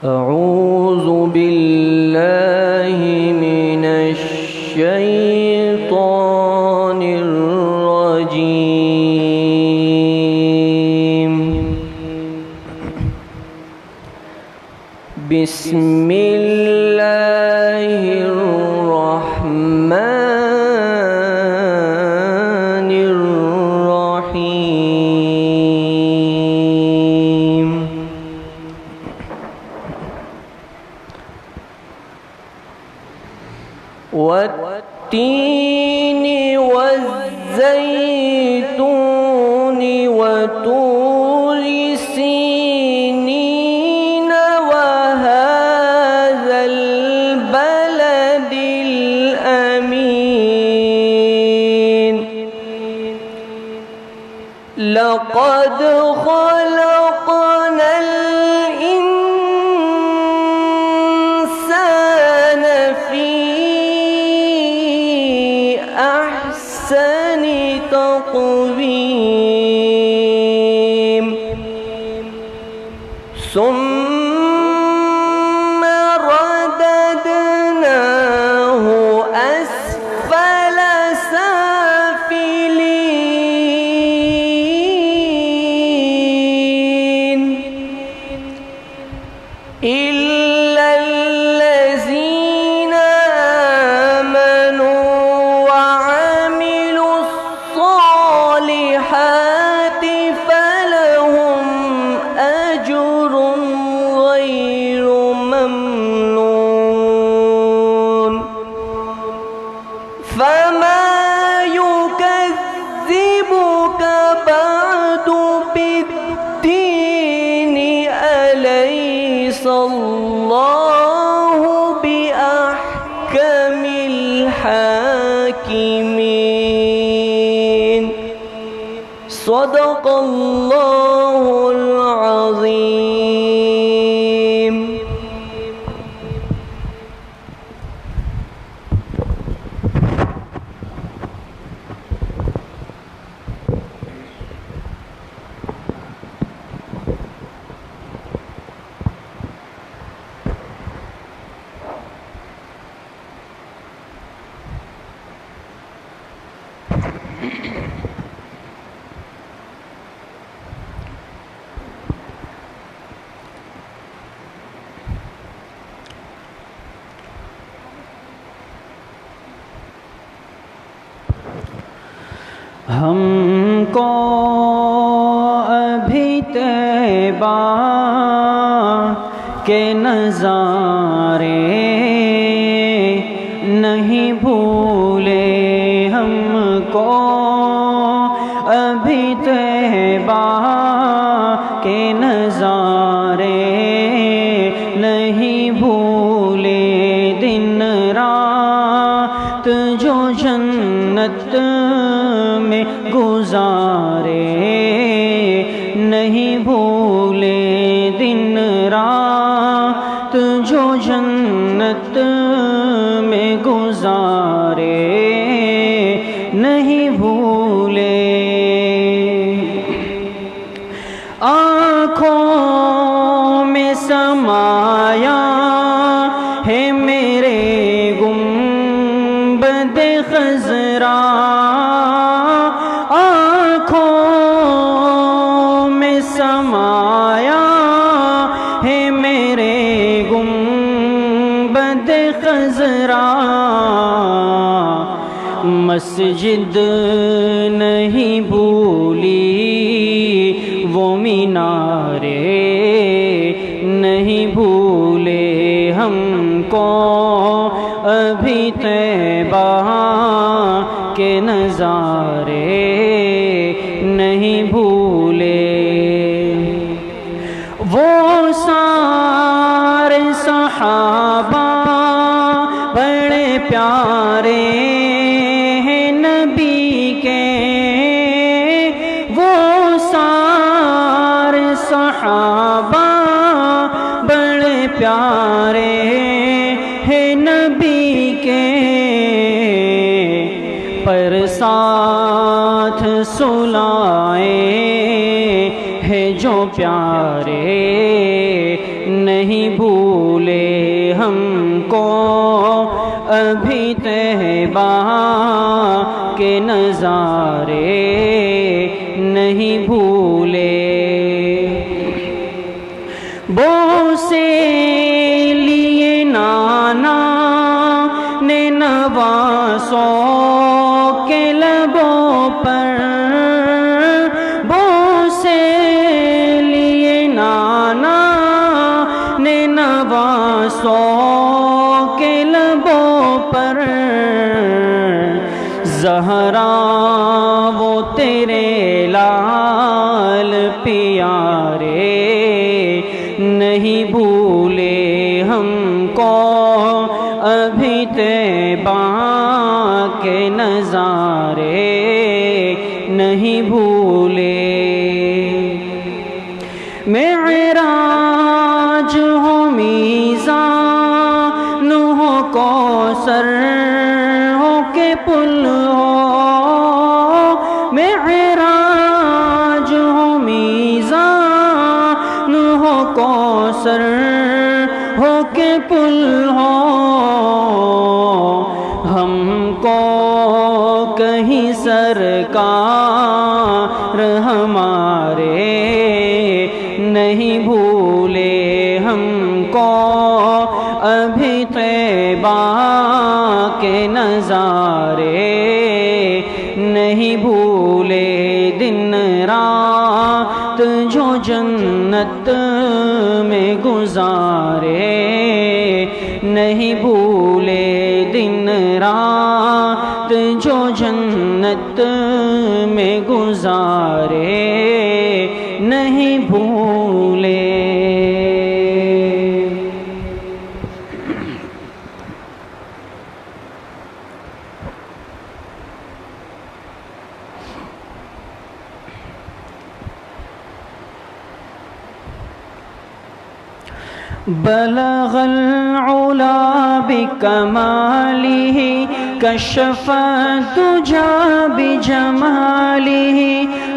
أعوذ بالله من الشيطان الرجيم. بسم الله الرحمن الرحيم. والتين والزيتون وطور سينين وهذا البلد الأمين. لقد خلقنا الإنسان في أحسن تقويم. ثم رددناه أسفل سافلين إلا الذين آمنوا وعملوا الصالحات فلهم أجر غير ممنون. فما يكذبك بعد بالدين؟ أليس الله بأحكم الحاكمين. صدق الله العظيم. ہم کو ابھی طیبہ کے نظارے نہیں بھولے. ہم کو ابھی طیبہ کے نظارے نہیں بھولے. دن رات جو جنت میں گزارے نہیں بھولے. دن رات جو جنت میں گزارے نہیں بھولے. آنکھوں میں سمایا ہے میرے گنبد خضرا. سمایا ہے میرے گنبد خضرا. مسجد نہیں بھولی وہ مینارے نہیں بھولے. ہم کو ابھی طیبہ کے نظارے نہیں بھولے. وہ سارے صحابہ بڑے پیارے ہیں نبی کے. وہ سارے صحابہ بڑے پیارے ہیں نبی کے. پر ساتھ سلائے ہیں جو پیارے نہیں بھول ہم کو ابھی طیبہ کے نظارے نہیں بھولے. بوسے لیے نانا نے نواسوں کے لبوں پر، بوسے لیے نانا نے نواسوں کے لبوں پر. زہرا وہ تیرے لال پیارے نہیں بھولے ہم کو ابھی طیبہ کے نظارے نہیں بھولے. معراج ہو میزان ہو کوثر ہو کے پل ہو، معراج ہو میزان ہو کوثر ہو کے پل ہو. ہم کو کہیں سرکار ہمارے نہیں بھولے ہم کو ابھی طیبہ کے نظارے نہیں بھولے. دن رات جو جنت میں گزارے نہیں بھولے، دن رات جو جنت میں گزارے نہیں بھولے. بلغ العلا بکمالہ کشف الدجى بجمالہ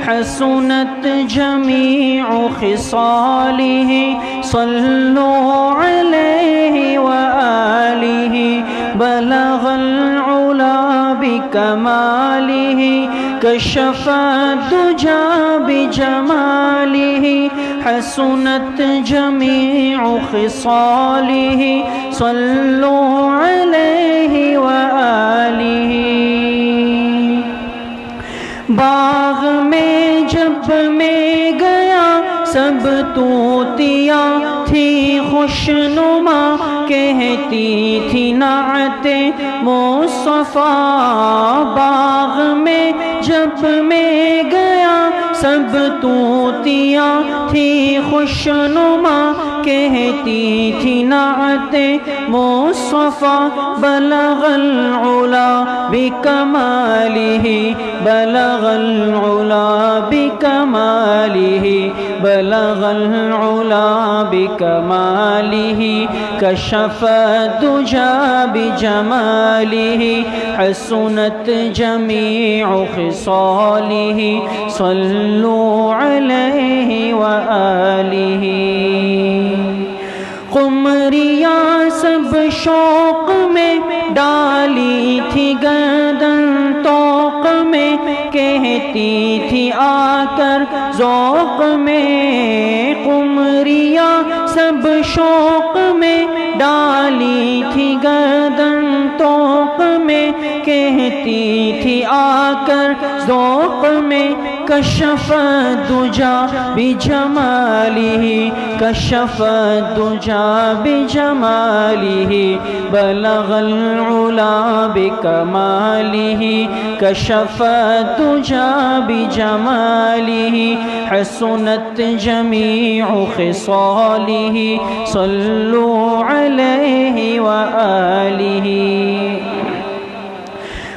حسنت جمیع خصالہ صلوا علیہ وآلہ. بلغ العلا بکمالہ کشف الدجى بجمالہ حسنت جمیع خصالہ صلوا علیہ وآلہ. باغ میں جب میں گیا سب طوطیاں تھی خوشنما، کہتی تھی نعت مصطفیٰ. باغ میں جب میں گیا سب طوطیاں تھی خوشنما، کہتی تھی نعت مصطفیٰ. بلغ العلا بکمالہ، بلغ العلا بکمالہ، بلغ العلا بکمالہ کشف الدجى بجمالہ حسنت جمیع خصالہ صلوا علیہ وآلہ. قمریاں سب شوق میں ڈالی تھی گردن طوق میں، کہتی تھی آ کر ذوق میں. قمریاں سب شوق میں ڈالی تھی گردن طوق میں، کہتی تھی آ کر ذوق میں. کشف الدجى بجمالہ، کشف الدجى بجمالہ بلغ العلا بکمالہ کشف الدجى بجمالہ حسنت جمیع خصالہ صلوا علیہ وآلہ.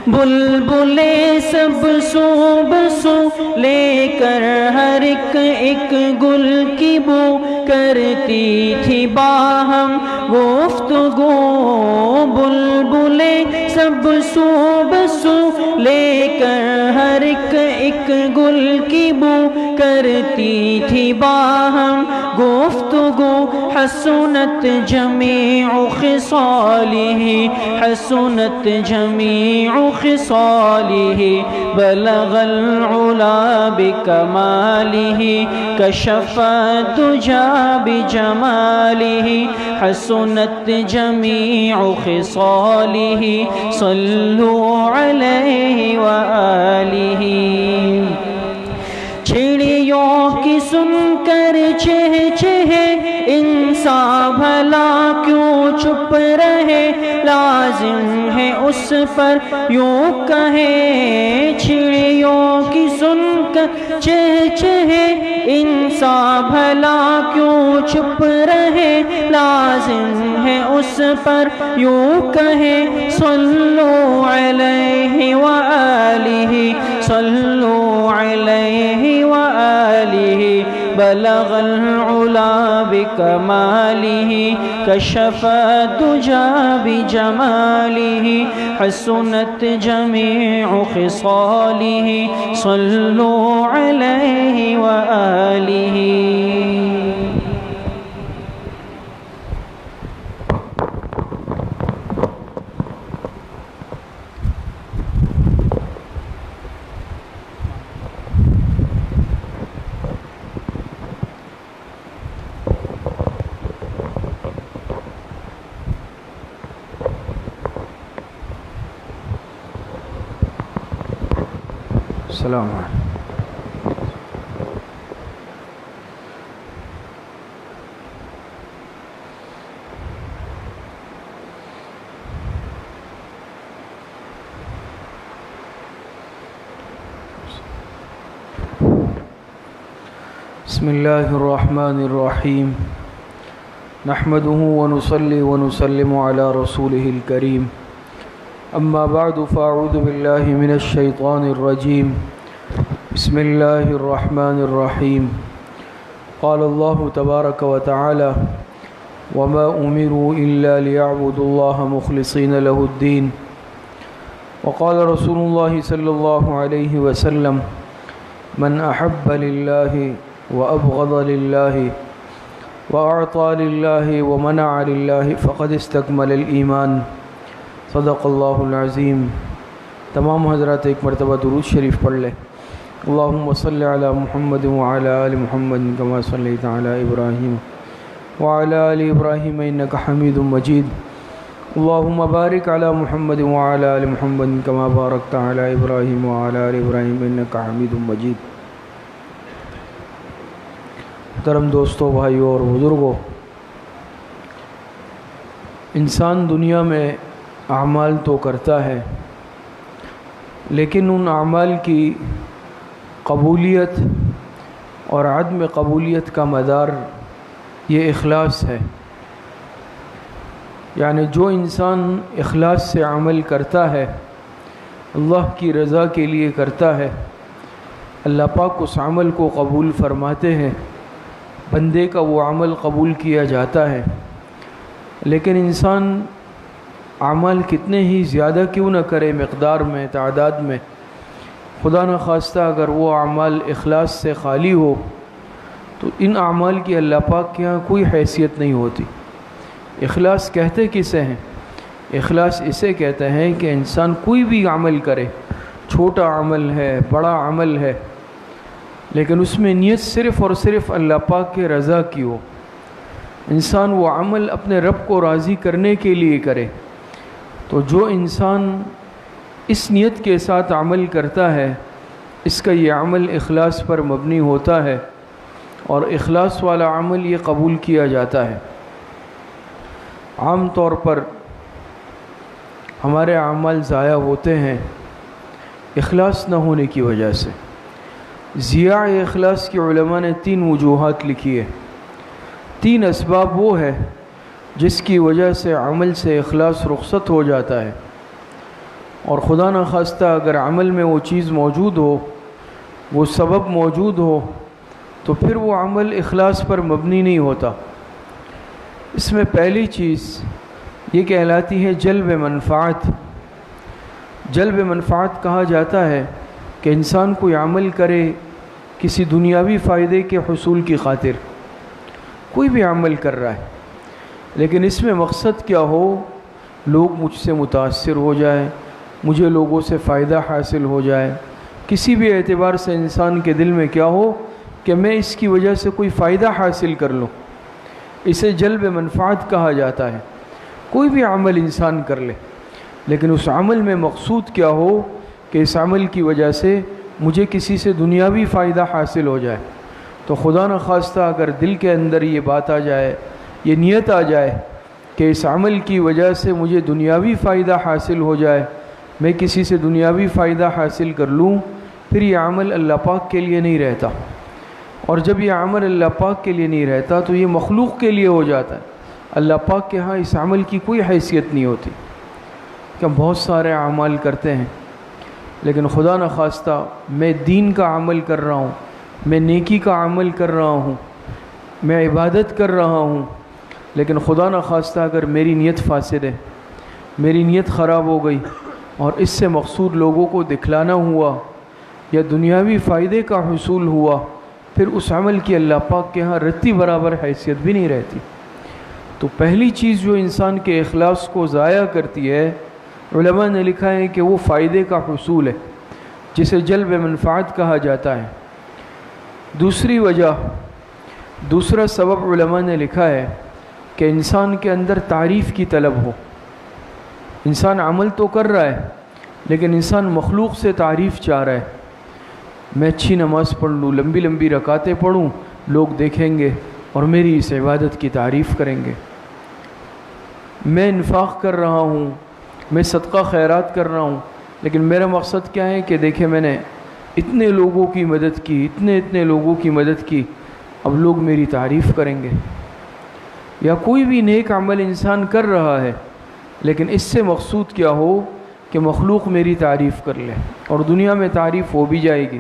بلبلیں سب صوب سو لے کر ہر ایک گل کی بو کرتی تھی باہم گفتگو. بلبلیں سب صوب سو لے کر ہر ایک گل کی بو کرتی تھی باہم گفتگو. حسنت جميع خصاله حسنت جميع خصاله بلغ العلا بكماله كشف الدجى بجماله حسنت جميع خصاله صلوا عليه وآله چڑیوں کی سن کر چہ چہ انسان بھلا کیوں چپ رہے لازم ہے اس پر یوں کہے چڑیوں کی سن کر چہ چہ انسان بھلا کیوں چپ رہے لازم ہے اس پر یوں کہے صلو علیہ وآلہ صلو علیہ وآلہ بلغ العلا بکمالہ کشف الدجى بجمالہ حسنت جميع خصالہ صلو علیہ وآلہ. السلام علیکم. بسم اللہ الرحمن الرحیم نحمده ونصلي ونسلم على رسوله الكريم اما بعد فاعوذ بالله من الشیطان الرجیم بسم اللہ الرحمن الرحیم قال اللہ تبارک وتعالی وما امروا الا ليعبدوا الله مخلصين له الدين وقال رسول الله صلی اللہ علیہ وسلم من احب لله وابغض لله واعطى لله ومنع لله فقد استكمل الایمان. صدق اللہ العظیم. تمام حضرات ایک مرتبہ درود شریف پڑھ لیں. اللہم صلی علی محمد وعلی آل محمد کما صلیت علی ابراہیم وعلی آل ابراہیم انک حمید مجید. اللہم بارک علی محمد وعلی آل محمد کما بارکت علی ابراہیم وعلی آل ابراہیم انک حمید مجید. محترم دوستو، بھائیو اور بزرگو، انسان دنیا میں اعمال تو کرتا ہے، لیکن ان اعمال کی قبولیت اور عدم قبولیت کا مدار یہ اخلاص ہے. یعنی جو انسان اخلاص سے عمل کرتا ہے، اللہ کی رضا کے لیے کرتا ہے، اللہ پاک اس عمل کو قبول فرماتے ہیں، بندے کا وہ عمل قبول کیا جاتا ہے. لیکن انسان اعمال کتنے ہی زیادہ کیوں نہ کرے، مقدار میں، تعداد میں، خدا نہ خواستہ اگر وہ اعمال اخلاص سے خالی ہو تو ان اعمال کی اللہ پاک کے ہاں کوئی حیثیت نہیں ہوتی. اخلاص کہتے کسے ہیں؟ اخلاص اسے کہتے ہیں کہ انسان کوئی بھی عمل کرے، چھوٹا عمل ہے، بڑا عمل ہے، لیکن اس میں نیت صرف اور صرف اللہ پاک کے رضا کی ہو. انسان وہ عمل اپنے رب کو راضی کرنے کے لیے کرے. تو جو انسان اس نیت کے ساتھ عمل کرتا ہے، اس کا یہ عمل اخلاص پر مبنی ہوتا ہے اور اخلاص والا عمل یہ قبول کیا جاتا ہے. عام طور پر ہمارے اعمال ضائع ہوتے ہیں اخلاص نہ ہونے کی وجہ سے. ضیاع اخلاص کی علماء نے 3 وجوہات لکھی ہے. 3 اسباب وہ ہے جس کی وجہ سے عمل سے اخلاص رخصت ہو جاتا ہے، اور خدا نہ خواستہ اگر عمل میں وہ چیز موجود ہو، وہ سبب موجود ہو، تو پھر وہ عمل اخلاص پر مبنی نہیں ہوتا. اس میں پہلی چیز یہ کہلاتی ہے جلب منفعت. جلب منفعت کہا جاتا ہے کہ انسان کوئی عمل کرے کسی دنیاوی فائدے کے حصول کی خاطر. کوئی بھی عمل کر رہا ہے، لیکن اس میں مقصد کیا ہو، لوگ مجھ سے متاثر ہو جائے، مجھے لوگوں سے فائدہ حاصل ہو جائے، کسی بھی اعتبار سے انسان کے دل میں کیا ہو کہ میں اس کی وجہ سے کوئی فائدہ حاصل کر لوں، اسے جلب منفعت کہا جاتا ہے۔ کوئی بھی عمل انسان کر لے، لیکن اس عمل میں مقصود کیا ہو کہ اس عمل کی وجہ سے مجھے کسی سے دنیاوی فائدہ حاصل ہو جائے، تو خدا نخواستہ اگر دل کے اندر یہ بات آ جائے، یہ نیت آ جائے کہ اس عمل کی وجہ سے مجھے دنیاوی فائدہ حاصل ہو جائے، میں کسی سے دنیاوی فائدہ حاصل کر لوں، پھر یہ عمل اللہ پاک کے لیے نہیں رہتا، اور جب یہ عمل اللہ پاک کے لیے نہیں رہتا تو یہ مخلوق کے لیے ہو جاتا ہے۔ اللہ پاک کے ہاں اس عمل کی کوئی حیثیت نہیں ہوتی کہ ہم بہت سارے اعمال کرتے ہیں، لیکن خدا نخواستہ میں دین کا عمل کر رہا ہوں، میں نیکی کا عمل کر رہا ہوں، میں عبادت کر رہا ہوں، لیکن خدا نخواستہ اگر میری نیت فاسد ہے، میری نیت خراب ہو گئی اور اس سے مقصود لوگوں کو دکھلانا ہوا یا دنیاوی فائدے کا حصول ہوا، پھر اس عمل کی اللہ پاک کے ہاں رتی برابر حیثیت بھی نہیں رہتی۔ تو پہلی چیز جو انسان کے اخلاص کو ضائع کرتی ہے، علماء نے لکھا ہے کہ وہ فائدے کا حصول ہے، جسے جلب منفعت کہا جاتا ہے۔ دوسری وجہ، دوسرا سبب علماء نے لکھا ہے کہ انسان کے اندر تعریف کی طلب ہو۔ انسان عمل تو کر رہا ہے، لیکن انسان مخلوق سے تعریف چاہ رہا ہے۔ میں اچھی نماز پڑھ لوں، لمبی لمبی رکعتیں پڑھوں، لوگ دیکھیں گے اور میری اس عبادت کی تعریف کریں گے۔ میں انفاق کر رہا ہوں، میں صدقہ خیرات کر رہا ہوں، لیکن میرا مقصد کیا ہے کہ دیکھیں میں نے اتنے لوگوں کی مدد کی، اتنے لوگوں کی مدد کی، اب لوگ میری تعریف کریں گے۔ یا کوئی بھی نیک عمل انسان کر رہا ہے، لیکن اس سے مقصود کیا ہو کہ مخلوق میری تعریف کر لے، اور دنیا میں تعریف ہو بھی جائے گی،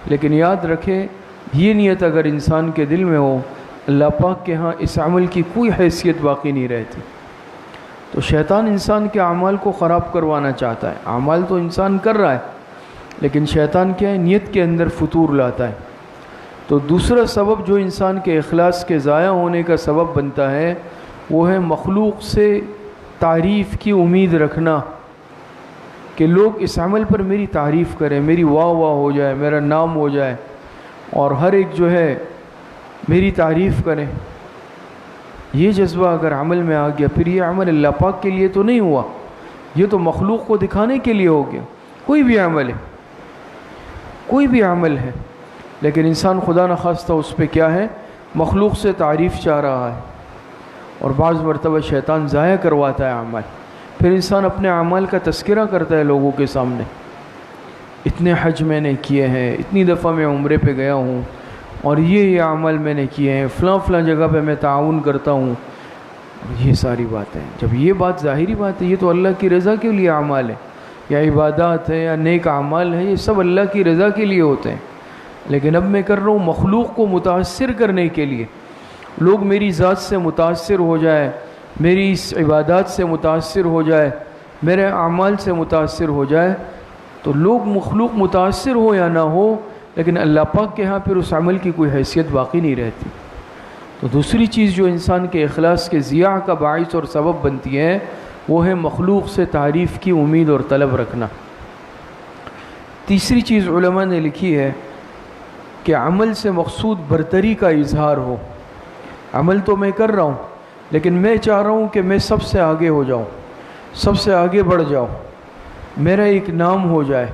لیکن یاد رکھے یہ نیت اگر انسان کے دل میں ہو، اللہ پاک کے ہاں اس عمل کی کوئی حیثیت باقی نہیں رہتی۔ تو شیطان انسان کے اعمال کو خراب کروانا چاہتا ہے۔ اعمال تو انسان کر رہا ہے، لیکن شیطان کیا ہے، نیت کے اندر فتور لاتا ہے۔ تو دوسرا سبب جو انسان کے اخلاص کے ضائع ہونے کا سبب بنتا ہے، وہ ہے مخلوق سے تعریف کی امید رکھنا، کہ لوگ اس عمل پر میری تعریف کریں، میری واہ واہ ہو جائے، میرا نام ہو جائے، اور ہر ایک جو ہے میری تعریف کریں۔ یہ جذبہ اگر عمل میں آ گیا، پھر یہ عمل اللہ پاک کے لیے تو نہیں ہوا، یہ تو مخلوق کو دکھانے کے لیے ہو گیا۔ کوئی بھی عمل ہے، کوئی بھی عمل ہے، لیکن انسان خدا نخواستہ اس پہ کیا ہے، مخلوق سے تعریف چاہ رہا ہے، اور بعض مرتبہ شیطان ضائع کرواتا ہے اعمال۔ پھر انسان اپنے اعمال کا تذکرہ کرتا ہے لوگوں کے سامنے، اتنے حج میں نے کیے ہیں، اتنی دفعہ میں عمرے پہ گیا ہوں، اور یہ عمل میں نے کیے ہیں، فلاں جگہ پہ میں تعاون کرتا ہوں، یہ ساری باتیں۔ جب یہ بات ظاہری بات ہے، یہ تو اللہ کی رضا کے لیے اعمال ہے، یا عبادات ہے، یا نیک اعمال ہے، یہ سب اللہ کی رضا کے لیے ہوتے ہیں، لیکن اب میں کر رہا ہوں مخلوق کو متاثر کرنے کے لیے، لوگ میری ذات سے متاثر ہو جائے، میری اس عبادات سے متاثر ہو جائے، میرے اعمال سے متاثر ہو جائے، تو لوگ مخلوق متاثر ہو یا نہ ہو، لیکن اللہ پاک کے ہاں پھر اس عمل کی کوئی حیثیت باقی نہیں رہتی۔ تو دوسری چیز جو انسان کے اخلاص کے ضیاع کا باعث اور سبب بنتی ہے، وہ ہے مخلوق سے تعریف کی امید اور طلب رکھنا۔ تیسری چیز علماء نے لکھی ہے کہ عمل سے مقصود برتری کا اظہار ہو۔ عمل تو میں کر رہا ہوں، لیکن میں چاہ رہا ہوں کہ میں سب سے آگے ہو جاؤں، سب سے آگے بڑھ جاؤں، میرا ایک نام ہو جائے،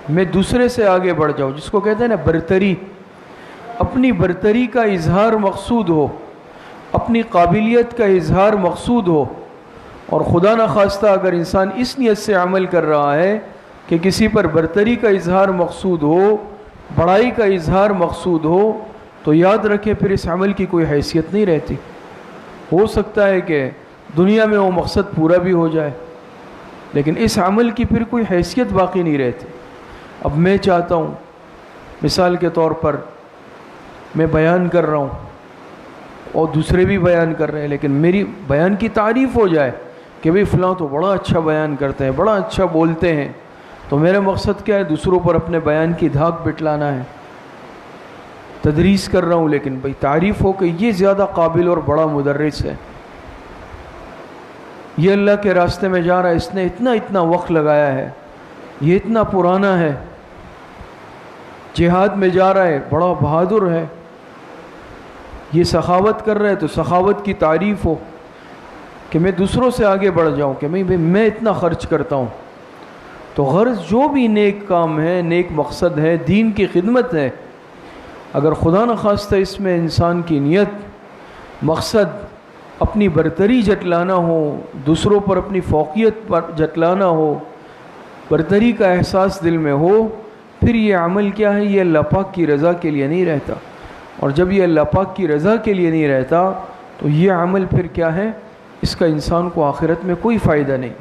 میں دوسرے سے آگے بڑھ جاؤں، جس کو کہتے ہیں نا برتری۔ اپنی برتری کا اظہار مقصود ہو، اپنی قابلیت کا اظہار مقصود ہو، اور خدا نخواستہ اگر انسان اس نیت سے عمل کر رہا ہے کہ کسی پر برتری کا اظہار مقصود ہو، بڑائی کا اظہار مقصود ہو، تو یاد رکھیں پھر اس عمل کی کوئی حیثیت نہیں رہتی۔ ہو سکتا ہے کہ دنیا میں وہ مقصد پورا بھی ہو جائے، لیکن اس عمل کی پھر کوئی حیثیت باقی نہیں رہتی۔ اب میں چاہتا ہوں، مثال کے طور پر میں بیان کر رہا ہوں اور دوسرے بھی بیان کر رہے ہیں، لیکن میری بیان کی تعریف ہو جائے کہ بھئی فلاں تو بڑا اچھا بیان کرتے ہیں، بڑا اچھا بولتے ہیں، تو میرا مقصد کیا ہے، دوسروں پر اپنے بیان کی دھاک بٹلانا ہے۔ تدریس کر رہا ہوں لیکن بھئی تعریف ہو کہ یہ زیادہ قابل اور بڑا مدرس ہے، یہ اللہ کے راستے میں جا رہا ہے، اس نے اتنا وقت لگایا ہے، یہ اتنا پرانا ہے، جہاد میں جا رہا ہے، بڑا بہادر ہے، یہ سخاوت کر رہا ہے تو سخاوت کی تعریف ہو کہ میں دوسروں سے آگے بڑھ جاؤں کہ میں اتنا خرچ کرتا ہوں۔ تو غرض جو بھی نیک کام ہے، نیک مقصد ہے، دین کی خدمت ہے، اگر خدا نخواستہ اس میں انسان کی نیت، مقصد اپنی برتری جتلانا ہو، دوسروں پر اپنی فوقیت پر جتلانا ہو، برتری کا احساس دل میں ہو، پھر یہ عمل کیا ہے؟ یہ اللہ پاک کی رضا کے لیے نہیں رہتا، اور جب یہ اللہ پاک کی رضا کے لیے نہیں رہتا تو یہ عمل پھر کیا ہے؟ اس کا انسان کو آخرت میں کوئی فائدہ نہیں۔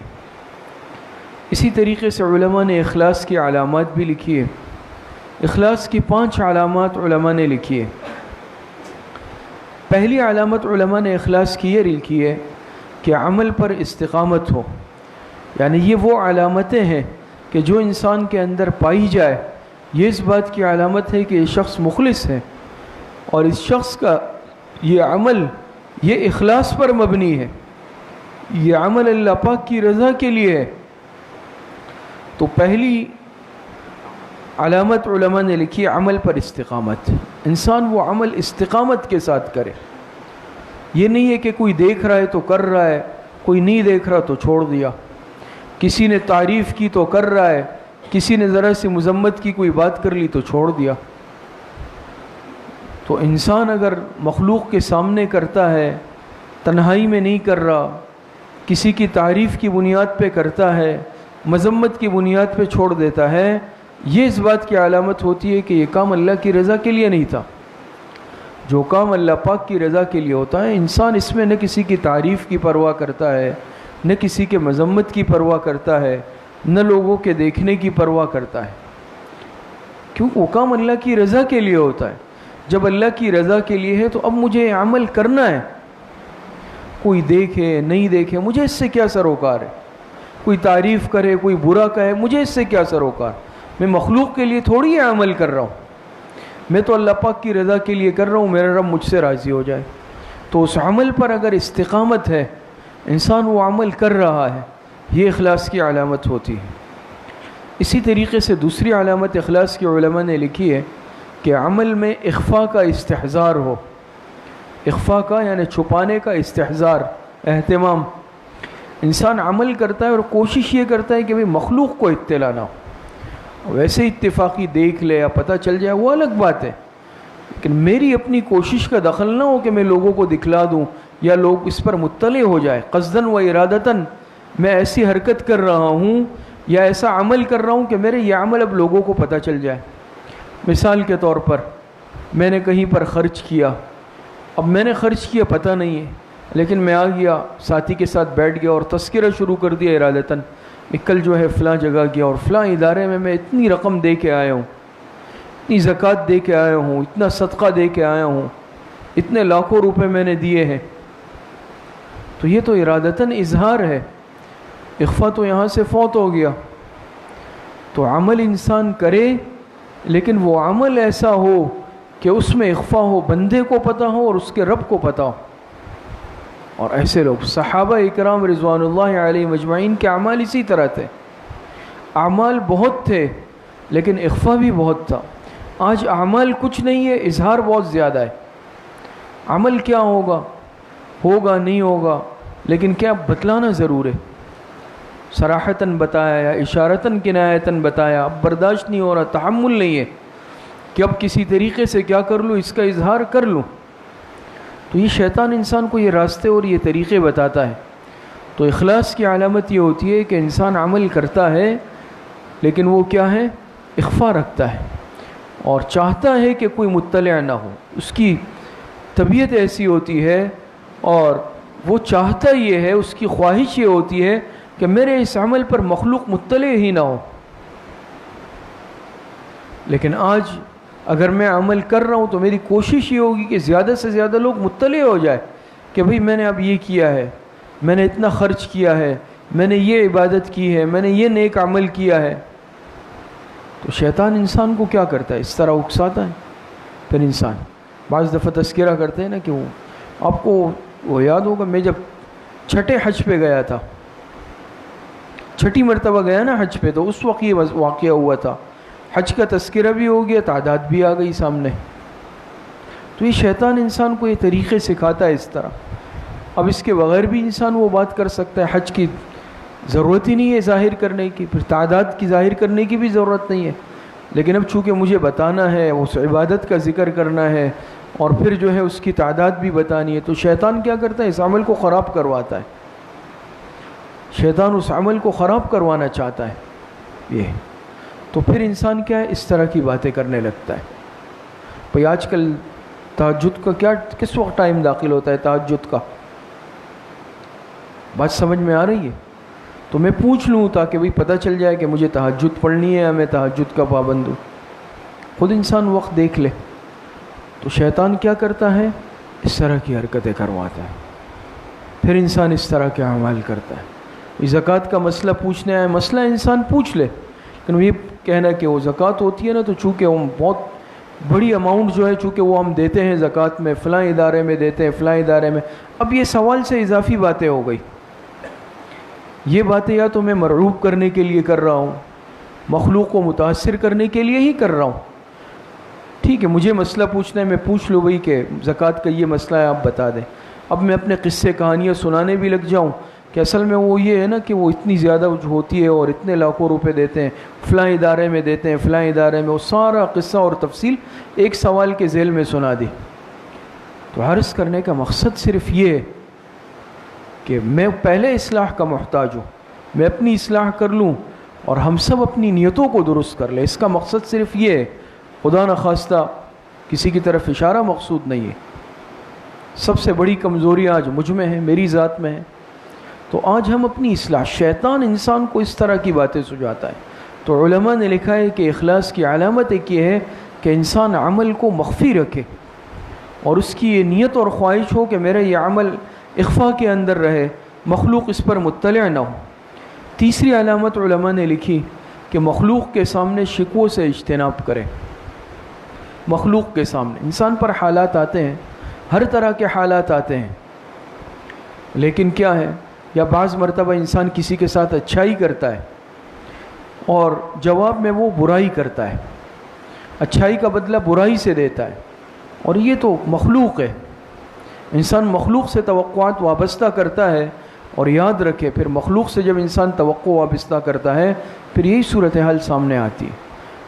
اسی طریقے سے علماء نے اخلاص کی علامات بھی لکھی ہے۔ اخلاص کی 5 علامات علماء نے لکھی ہے۔ پہلی علامت علماء نے اخلاص کی یہ لکھی ہے کہ عمل پر استقامت ہو، یعنی یہ وہ علامتیں ہیں کہ جو انسان کے اندر پائی جائے، یہ اس بات کی علامت ہے کہ یہ شخص مخلص ہے اور اس شخص کا یہ عمل یہ اخلاص پر مبنی ہے، یہ عمل اللہ پاک کی رضا کے لیے ہے۔ تو پہلی علامت علماء نے لکھی عمل پر استقامت، انسان وہ عمل استقامت کے ساتھ کرے۔ یہ نہیں ہے کہ کوئی دیکھ رہا ہے تو کر رہا ہے، کوئی نہیں دیکھ رہا تو چھوڑ دیا، کسی نے تعریف کی تو کر رہا ہے، کسی نے ذرا سی مذمت کی، کوئی بات کر لی تو چھوڑ دیا۔ تو انسان اگر مخلوق کے سامنے کرتا ہے، تنہائی میں نہیں کر رہا، کسی کی تعریف کی بنیاد پہ کرتا ہے، مذمت کی بنیاد پہ چھوڑ دیتا ہے، یہ اس بات کی علامت ہوتی ہے کہ یہ کام اللہ کی رضا کے لیے نہیں تھا۔ جو کام اللہ پاک کی رضا کے لیے ہوتا ہے، انسان اس میں نہ کسی کی تعریف کی پرواہ کرتا ہے، نہ کسی کے مذمت کی پرواہ کرتا ہے، نہ لوگوں کے دیکھنے کی پرواہ کرتا ہے، کیونکہ وہ کام اللہ کی رضا کے لیے ہوتا ہے۔ جب اللہ کی رضا کے لیے ہے تو اب مجھے عمل کرنا ہے، کوئی دیکھے نہیں دیکھے مجھے اس سے کیا سروکار ہے، کوئی تعریف کرے کوئی برا کہے مجھے اس سے کیا سروکار، میں مخلوق کے لیے تھوڑی یہ عمل کر رہا ہوں، میں تو اللہ پاک کی رضا کے لیے کر رہا ہوں، میرا رب مجھ سے راضی ہو جائے۔ تو اس عمل پر اگر استقامت ہے، انسان وہ عمل کر رہا ہے، یہ اخلاص کی علامت ہوتی ہے۔ اسی طریقے سے دوسری علامت اخلاص کی علماء نے لکھی ہے کہ عمل میں اخفاء کا استحضار ہو، اخفاء کا یعنی چھپانے کا استحضار، اہتمام۔ انسان عمل کرتا ہے اور کوشش یہ کرتا ہے کہ بھئی مخلوق کو اطلاع نہ ہو، ویسے اتفاقی دیکھ لے یا پتہ چل جائے وہ الگ بات ہے، لیکن میری اپنی کوشش کا دخل نہ ہو کہ میں لوگوں کو دکھلا دوں یا لوگ اس پر مطلع ہو جائے، قصداً و ارادتاً میں ایسی حرکت کر رہا ہوں یا ایسا عمل کر رہا ہوں کہ میرے یہ عمل اب لوگوں کو پتہ چل جائے۔ مثال کے طور پر میں نے کہیں پر خرچ کیا، اب میں نے خرچ کیا پتہ نہیں ہے، لیکن میں آ گیا ساتھی کے ساتھ بیٹھ گیا اور تذکرہ شروع کر دیا ارادتاً، کل جو ہے فلاں جگہ گیا اور فلاں ادارے میں اتنی رقم دے کے آیا ہوں، اتنی زکوٰۃ دے کے آیا ہوں، اتنا صدقہ دے کے آیا ہوں، اتنے لاکھوں روپے میں نے دیے ہیں۔ تو یہ تو ارادتاً اظہار ہے، اخفاء تو یہاں سے فوت ہو گیا۔ تو عمل انسان کرے لیکن وہ عمل ایسا ہو کہ اس میں اخفاء ہو، بندے کو پتہ ہو اور اس کے رب کو پتہ ہو۔ اور ایسے لوگ صحابہ اکرام رضوان اللہ علیہ مجمعین کے اعمال اسی طرح تھے، اعمال بہت تھے لیکن اخفاء بھی بہت تھا۔ آج اعمال کچھ نہیں ہے، اظہار بہت زیادہ ہے۔ عمل کیا ہوگا نہیں ہوگا، لیکن کیا بتلانا ضرور ہے، صراحتاً بتایا یا اشارتاً کنایتاً بتایا، اب برداشت نہیں ہو رہا، تحمل نہیں ہے کہ اب کسی طریقے سے کیا کر لوں، اس کا اظہار کر لوں۔ تو یہ شیطان انسان کو یہ راستے اور یہ طریقے بتاتا ہے۔ تو اخلاص کی علامت یہ ہوتی ہے کہ انسان عمل کرتا ہے لیکن وہ کیا ہے؟ اخفاء رکھتا ہے اور چاہتا ہے کہ کوئی مطلع نہ ہو، اس کی طبیعت ایسی ہوتی ہے اور وہ چاہتا یہ ہے، اس کی خواہش یہ ہوتی ہے کہ میرے اس عمل پر مخلوق مطلع ہی نہ ہو۔ لیکن آج اگر میں عمل کر رہا ہوں تو میری کوشش یہ ہوگی کہ زیادہ سے زیادہ لوگ مطلع ہو جائے کہ بھئی میں نے اب یہ کیا ہے، میں نے اتنا خرچ کیا ہے، میں نے یہ عبادت کی ہے، میں نے یہ نیک عمل کیا ہے۔ تو شیطان انسان کو کیا کرتا ہے؟ اس طرح اکساتا ہے پھر انسان بعض دفعہ تذکرہ کرتے ہیں نا کہ وہ آپ کو وہ یاد ہوگا، میں جب چھٹے حج پہ گیا تھا، چھٹی مرتبہ گیا نا حج پہ، تو اس وقت یہ واقعہ ہوا تھا، حج کا تذکرہ بھی ہو گیا، تعداد بھی آ گئی سامنے۔ تو یہ شیطان انسان کو یہ طریقے سکھاتا ہے اس طرح۔ اب اس کے بغیر بھی انسان وہ بات کر سکتا ہے، حج کی ضرورت ہی نہیں ہے ظاہر کرنے کی، پھر تعداد کی ظاہر کرنے کی بھی ضرورت نہیں ہے، لیکن اب چونکہ مجھے بتانا ہے، اس عبادت کا ذکر کرنا ہے، اور پھر جو ہے اس کی تعداد بھی بتانی ہے، تو شیطان کیا کرتا ہے، اس عمل کو خراب کرواتا ہے۔ شیطان اس عمل کو خراب کروانا چاہتا ہے یہ، تو پھر انسان کیا ہے، اس طرح کی باتیں کرنے لگتا ہے۔ بھئی آج کل تہجد کا کیا، کس وقت ٹائم داخل ہوتا ہے تہجد کا؟ بات سمجھ میں آ رہی ہے؟ تو میں پوچھ لوں تاکہ بھئی پتہ چل جائے کہ مجھے تہجد پڑھنی ہے، میں تہجد کا پابند ہوں۔ خود انسان وقت دیکھ لے۔ تو شیطان کیا کرتا ہے، اس طرح کی حرکتیں کرواتا ہے، پھر انسان اس طرح کے اعمال کرتا ہے۔ زکوٰۃ کا مسئلہ پوچھنے آئے، مسئلہ انسان پوچھ لے، لیکن یہ کہنا کہ وہ زکوٰۃ ہوتی ہے نا، تو چونکہ وہ بہت بڑی اماؤنٹ جو ہے چونکہ وہ ہم دیتے ہیں زکوٰۃ میں، فلاں ادارے میں دیتے ہیں، فلاں ادارے میں، اب یہ سوال سے اضافی باتیں ہو گئی۔ یہ باتیں یا تو میں مرعوب کرنے کے لیے کر رہا ہوں، مخلوق کو متاثر کرنے کے لیے ہی کر رہا ہوں۔ ٹھیک ہے، مجھے مسئلہ پوچھنا ہے، میں پوچھ لوں بھئی کہ زکوٰۃ کا یہ مسئلہ ہے، آپ بتا دیں۔ اب میں اپنے قصے کہانیاں سنانے بھی لگ جاؤں کہ اصل میں وہ یہ ہے نا کہ وہ اتنی زیادہ ہوتی ہے اور اتنے لاکھوں روپے دیتے ہیں، فلاں ادارے میں دیتے ہیں، فلاں ادارے میں، وہ سارا قصہ اور تفصیل ایک سوال کے ذیل میں سنا دی۔ تو عرض کرنے کا مقصد صرف یہ ہے کہ میں پہلے اصلاح کا محتاج ہوں، میں اپنی اصلاح کر لوں اور ہم سب اپنی نیتوں کو درست کر لیں۔ اس کا مقصد صرف یہ ہے، خدا نخواستہ کسی کی طرف اشارہ مقصود نہیں ہے۔ سب سے بڑی کمزوری آج مجھ میں ہے، میری ذات میں ہے، تو آج ہم اپنی اصلاح، شیطان انسان کو اس طرح کی باتیں سجاتا ہے۔ تو علماء نے لکھا ہے کہ اخلاص کی علامت ایک یہ ہے کہ انسان عمل کو مخفی رکھے اور اس کی یہ نیت اور خواہش ہو کہ میرا یہ عمل اخفاء کے اندر رہے، مخلوق اس پر مطلع نہ ہو۔ تیسری علامت علماء نے لکھی کہ مخلوق کے سامنے شکووں سے اجتناب کرے۔ مخلوق کے سامنے انسان پر حالات آتے ہیں، ہر طرح کے حالات آتے ہیں، لیکن کیا ہے، یا بعض مرتبہ انسان کسی کے ساتھ اچھائی کرتا ہے اور جواب میں وہ برائی کرتا ہے، اچھائی کا بدلہ برائی سے دیتا ہے، اور یہ تو مخلوق ہے۔ انسان مخلوق سے توقعات وابستہ کرتا ہے، اور یاد رکھے پھر مخلوق سے جب انسان توقع وابستہ کرتا ہے پھر یہی صورتحال سامنے آتی ہے۔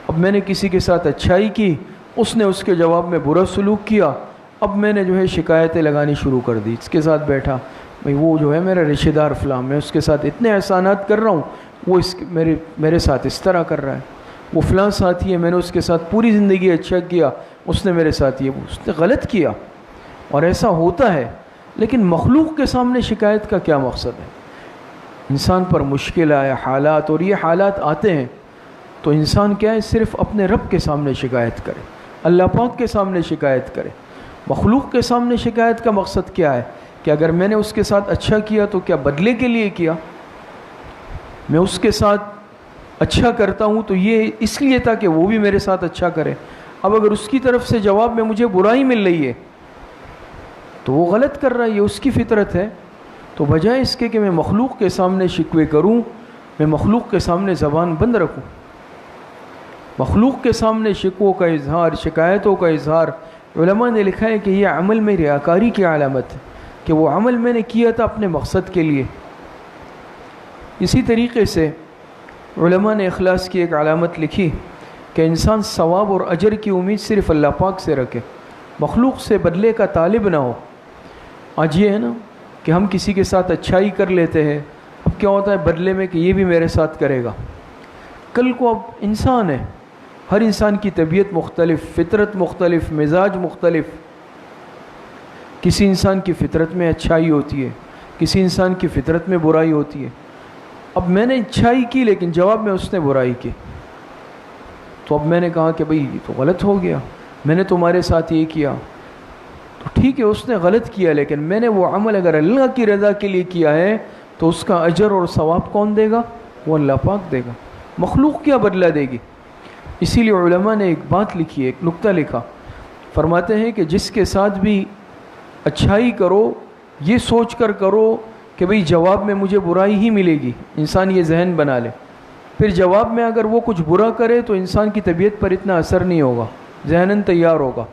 اب میں نے کسی کے ساتھ اچھائی کی، اس نے اس کے جواب میں برا سلوک کیا، اب میں نے جو ہے شکایتیں لگانی شروع کر دی، اس کے ساتھ بیٹھا، بھئی وہ جو ہے میرا رشتہ دار فلاں، میں اس کے ساتھ اتنے احسانات کر رہا ہوں، وہ میرے ساتھ اس طرح کر رہا ہے، وہ فلاں ساتھی ہے، میں نے اس کے ساتھ پوری زندگی اچھا کیا، اس نے میرے ساتھ یہ اس نے غلط کیا، اور ایسا ہوتا ہے۔ لیکن مخلوق کے سامنے شکایت کا کیا مقصد ہے؟ انسان پر مشکل آئے، حالات، اور یہ حالات آتے ہیں تو انسان کیا ہے، صرف اپنے رب کے سامنے شکایت کرے، اللہ پاک کے سامنے شکایت کرے۔ مخلوق کے سامنے شکایت کا مقصد کیا ہے کہ اگر میں نے اس کے ساتھ اچھا کیا تو کیا بدلے کے لیے کیا؟ میں اس کے ساتھ اچھا کرتا ہوں تو یہ اس لیے تھا کہ وہ بھی میرے ساتھ اچھا کرے۔ اب اگر اس کی طرف سے جواب میں مجھے برائی مل رہی ہے تو وہ غلط کر رہا ہے، یہ اس کی فطرت ہے۔ تو بجائے اس کے کہ میں مخلوق کے سامنے شکوے کروں، میں مخلوق کے سامنے زبان بند رکھوں، مخلوق کے سامنے شکووں کا اظہار، شکایتوں کا اظہار، علماء نے لکھا ہے کہ یہ عمل میں ریاکاری کی علامت ہے، کہ وہ عمل میں نے کیا تھا اپنے مقصد کے لیے۔ اسی طریقے سے علماء نے اخلاص کی ایک علامت لکھی کہ انسان ثواب اور اجر کی امید صرف اللہ پاک سے رکھے، مخلوق سے بدلے کا طالب نہ ہو۔ آج یہ ہے نا کہ ہم کسی کے ساتھ اچھائی کر لیتے ہیں، اب کیا ہوتا ہے بدلے میں کہ یہ بھی میرے ساتھ کرے گا۔ کل کو اب انسان ہے، ہر انسان کی طبیعت مختلف، فطرت مختلف، مزاج مختلف، کسی انسان کی فطرت میں اچھائی ہوتی ہے، کسی انسان کی فطرت میں برائی ہوتی ہے۔ اب میں نے اچھائی کی لیکن جواب میں اس نے برائی کی، تو اب میں نے کہا کہ بھئی یہ تو غلط ہو گیا، میں نے تمہارے ساتھ یہ کیا، تو ٹھیک ہے اس نے غلط کیا، لیکن میں نے وہ عمل اگر اللہ کی رضا کے لیے کیا ہے تو اس کا اجر اور ثواب کون دے گا؟ وہ اللہ پاک دے گا، مخلوق کیا بدلہ دے گی۔ اسی لیے علماء نے ایک بات لکھی ہے، ایک نقطہ لکھا، فرماتے ہیں کہ جس کے ساتھ بھی اچھائی کرو یہ سوچ کر کرو کہ بھئی جواب میں مجھے برائی ہی ملے گی، انسان یہ ذہن بنا لے، پھر جواب میں اگر وہ کچھ برا کرے تو انسان کی طبیعت پر اتنا اثر نہیں ہوگا، ذہناً تیار ہوگا،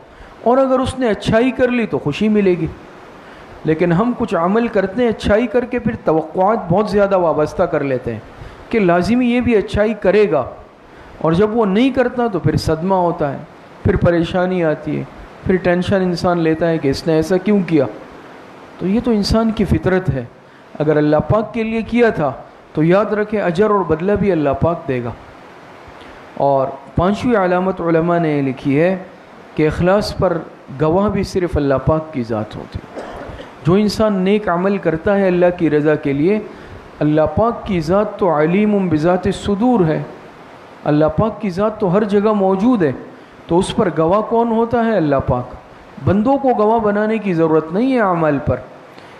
اور اگر اس نے اچھائی کر لی تو خوشی ملے گی۔ لیکن ہم کچھ عمل کرتے ہیں اچھائی کر کے پھر توقعات بہت زیادہ وابستہ کر لیتے ہیں کہ لازمی یہ بھی اچھائی کرے گا، اور جب وہ نہیں کرتا تو پھر صدمہ ہوتا ہے، پھر پریشانی آتی ہے، پھر ٹینشن انسان لیتا ہے کہ اس نے ایسا کیوں کیا۔ تو یہ تو انسان کی فطرت ہے، اگر اللہ پاک کے لیے کیا تھا تو یاد رکھیں اجر اور بدلہ بھی اللہ پاک دے گا۔ اور پانچویں علامت علماء نے لکھی ہے کہ اخلاص پر گواہ بھی صرف اللہ پاک کی ذات ہوتی ہے۔ جو انسان نیک عمل کرتا ہے اللہ کی رضا کے لیے، اللہ پاک کی ذات تو علیم بذات الصدور ہے، اللہ پاک کی ذات تو ہر جگہ موجود ہے، تو اس پر گواہ کون ہوتا ہے؟ اللہ پاک۔ بندوں کو گواہ بنانے کی ضرورت نہیں ہے اعمال پر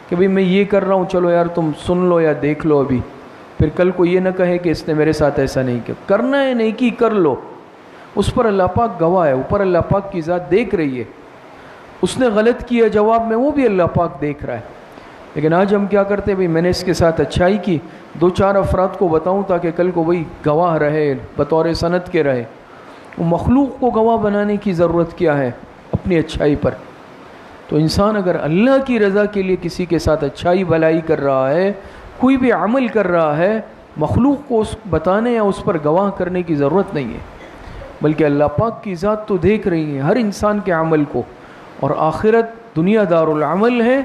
کہ بھئی میں یہ کر رہا ہوں، چلو یار تم سن لو یا دیکھ لو ابھی، پھر کل کو یہ نہ کہے کہ اس نے میرے ساتھ ایسا نہیں کیا۔ کرنا ہے نیکی کر لو، اس پر اللہ پاک گواہ ہے، اوپر اللہ پاک کی ذات دیکھ رہی ہے۔ اس نے غلط کیا جواب میں وہ بھی اللہ پاک دیکھ رہا ہے۔ لیکن آج ہم کیا کرتے ہیں؟ بھئی میں نے اس کے ساتھ اچھائی کی، دو چار افراد کو بتاؤں تاکہ کل کو وہی گواہ رہے، بطور سند کے رہے۔ وہ مخلوق کو گواہ بنانے کی ضرورت کیا ہے اپنی اچھائی پر؟ تو انسان اگر اللہ کی رضا کے لیے کسی کے ساتھ اچھائی بھلائی کر رہا ہے، کوئی بھی عمل کر رہا ہے، مخلوق کو اس بتانے یا اس پر گواہ کرنے کی ضرورت نہیں ہے، بلکہ اللہ پاک کی ذات تو دیکھ رہی ہے ہر انسان کے عمل کو۔ اور آخرت، دنیا دار العمل ہے،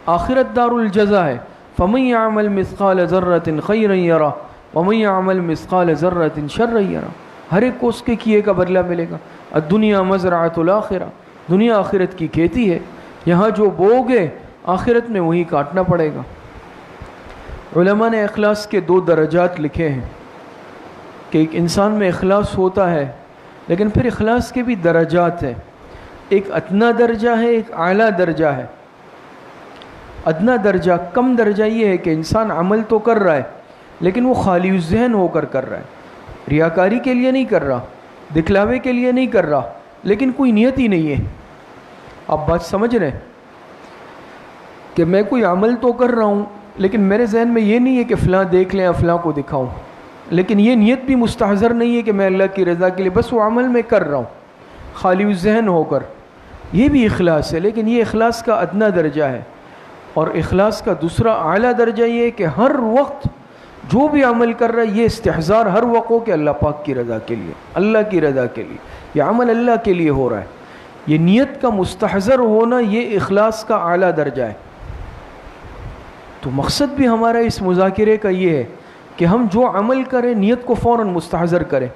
آخرت دار الجزا ہے۔ فَمَن يَعْمَلْ مِثْقَالَ ذَرَّةٍ خَيْرًا يَرَهُ وَمَن يَعْمَلْ مِثْقَالَ ذَرَّةٍ شَرًّا يَرَهُ۔ ہر ایک کو اس کے کیے کا بدلہ ملے گا۔ الدنیا مزرعۃ الآخرہ، دنیا آخرت کی کھیتی ہے، یہاں جو بوگے آخرت میں وہی کاٹنا پڑے گا۔ علماء نے اخلاص کے دو درجات لکھے ہیں کہ ایک انسان میں اخلاص ہوتا ہے، لیکن پھر اخلاص کے بھی درجات ہیں۔ ایک ادنا درجہ ہے، ایک اعلیٰ درجہ ہے۔ ادنا درجہ، کم درجہ یہ ہے کہ انسان عمل تو کر رہا ہے لیکن وہ خالی الذہن ہو کر کر رہا ہے، ریاکاری کے لیے نہیں کر رہا، دکھلاوے کے لیے نہیں کر رہا، لیکن کوئی نیت ہی نہیں ہے۔ آپ بات سمجھ رہے ہیں کہ میں کوئی عمل تو کر رہا ہوں لیکن میرے ذہن میں یہ نہیں ہے کہ فلاں دیکھ لیں، فلاں کو دکھاؤں، لیکن یہ نیت بھی مستحضر نہیں ہے کہ میں اللہ کی رضا کے لیے، بس وہ عمل میں کر رہا ہوں خالی الذہن ہو کر۔ یہ بھی اخلاص ہے، لیکن یہ اخلاص کا ادنا درجہ ہے۔ اور اخلاص کا دوسرا اعلیٰ درجہ یہ ہے کہ ہر وقت جو بھی عمل کر رہا ہے یہ استحضار ہر وقت ہو کہ اللہ پاک کی رضا کے لیے، اللہ کی رضا کے لیے، یہ عمل اللہ کے لیے ہو رہا ہے۔ یہ نیت کا مستحضر ہونا یہ اخلاص کا اعلیٰ درجہ ہے۔ تو مقصد بھی ہمارا اس مذاکرے کا یہ ہے کہ ہم جو عمل کریں نیت کو فوراً مستحضر کریں،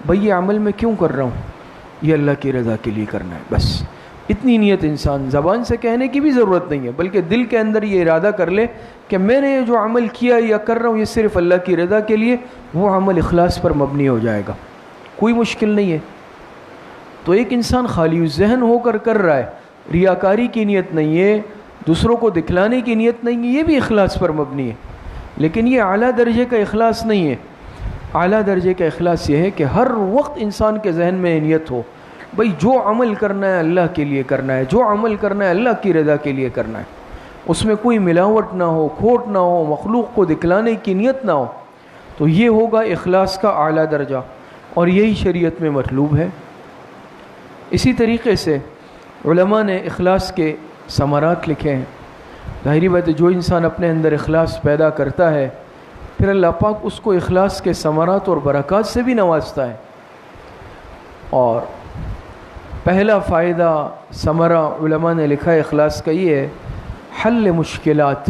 بھئی یہ عمل میں کیوں کر رہا ہوں؟ یہ اللہ کی رضا کے لیے کرنا ہے، بس اتنی نیت انسان زبان سے کہنے کی بھی ضرورت نہیں ہے، بلکہ دل کے اندر یہ ارادہ کر لے کہ میں نے یہ جو عمل کیا یا کر رہا ہوں یہ صرف اللہ کی رضا کے لیے، وہ عمل اخلاص پر مبنی ہو جائے گا، کوئی مشکل نہیں ہے۔ تو ایک انسان خالی الذہن ہو کر کر رہا ہے، ریاکاری کی نیت نہیں ہے، دوسروں کو دکھلانے کی نیت نہیں ہے، یہ بھی اخلاص پر مبنی ہے، لیکن یہ اعلیٰ درجے کا اخلاص نہیں ہے۔ اعلیٰ درجے کا اخلاص یہ ہے کہ ہر وقت انسان کے ذہن میں نیت ہو، بھئی جو عمل کرنا ہے اللہ کے لیے کرنا ہے، جو عمل کرنا ہے اللہ کی رضا کے لیے کرنا ہے، اس میں کوئی ملاوٹ نہ ہو، کھوٹ نہ ہو، مخلوق کو دکھلانے کی نیت نہ ہو، تو یہ ہوگا اخلاص کا اعلیٰ درجہ، اور یہی شریعت میں مطلوب ہے۔ اسی طریقے سے علماء نے اخلاص کے ثمرات لکھے ہیں۔ ظاہری بات ہے جو انسان اپنے اندر اخلاص پیدا کرتا ہے پھر اللہ پاک اس کو اخلاص کے ثمرات اور برکات سے بھی نوازتا ہے۔ اور پہلا فائدہ ثمرہ علماء نے لکھا ہے اخلاص کا یہ ہے حل مشکلات۔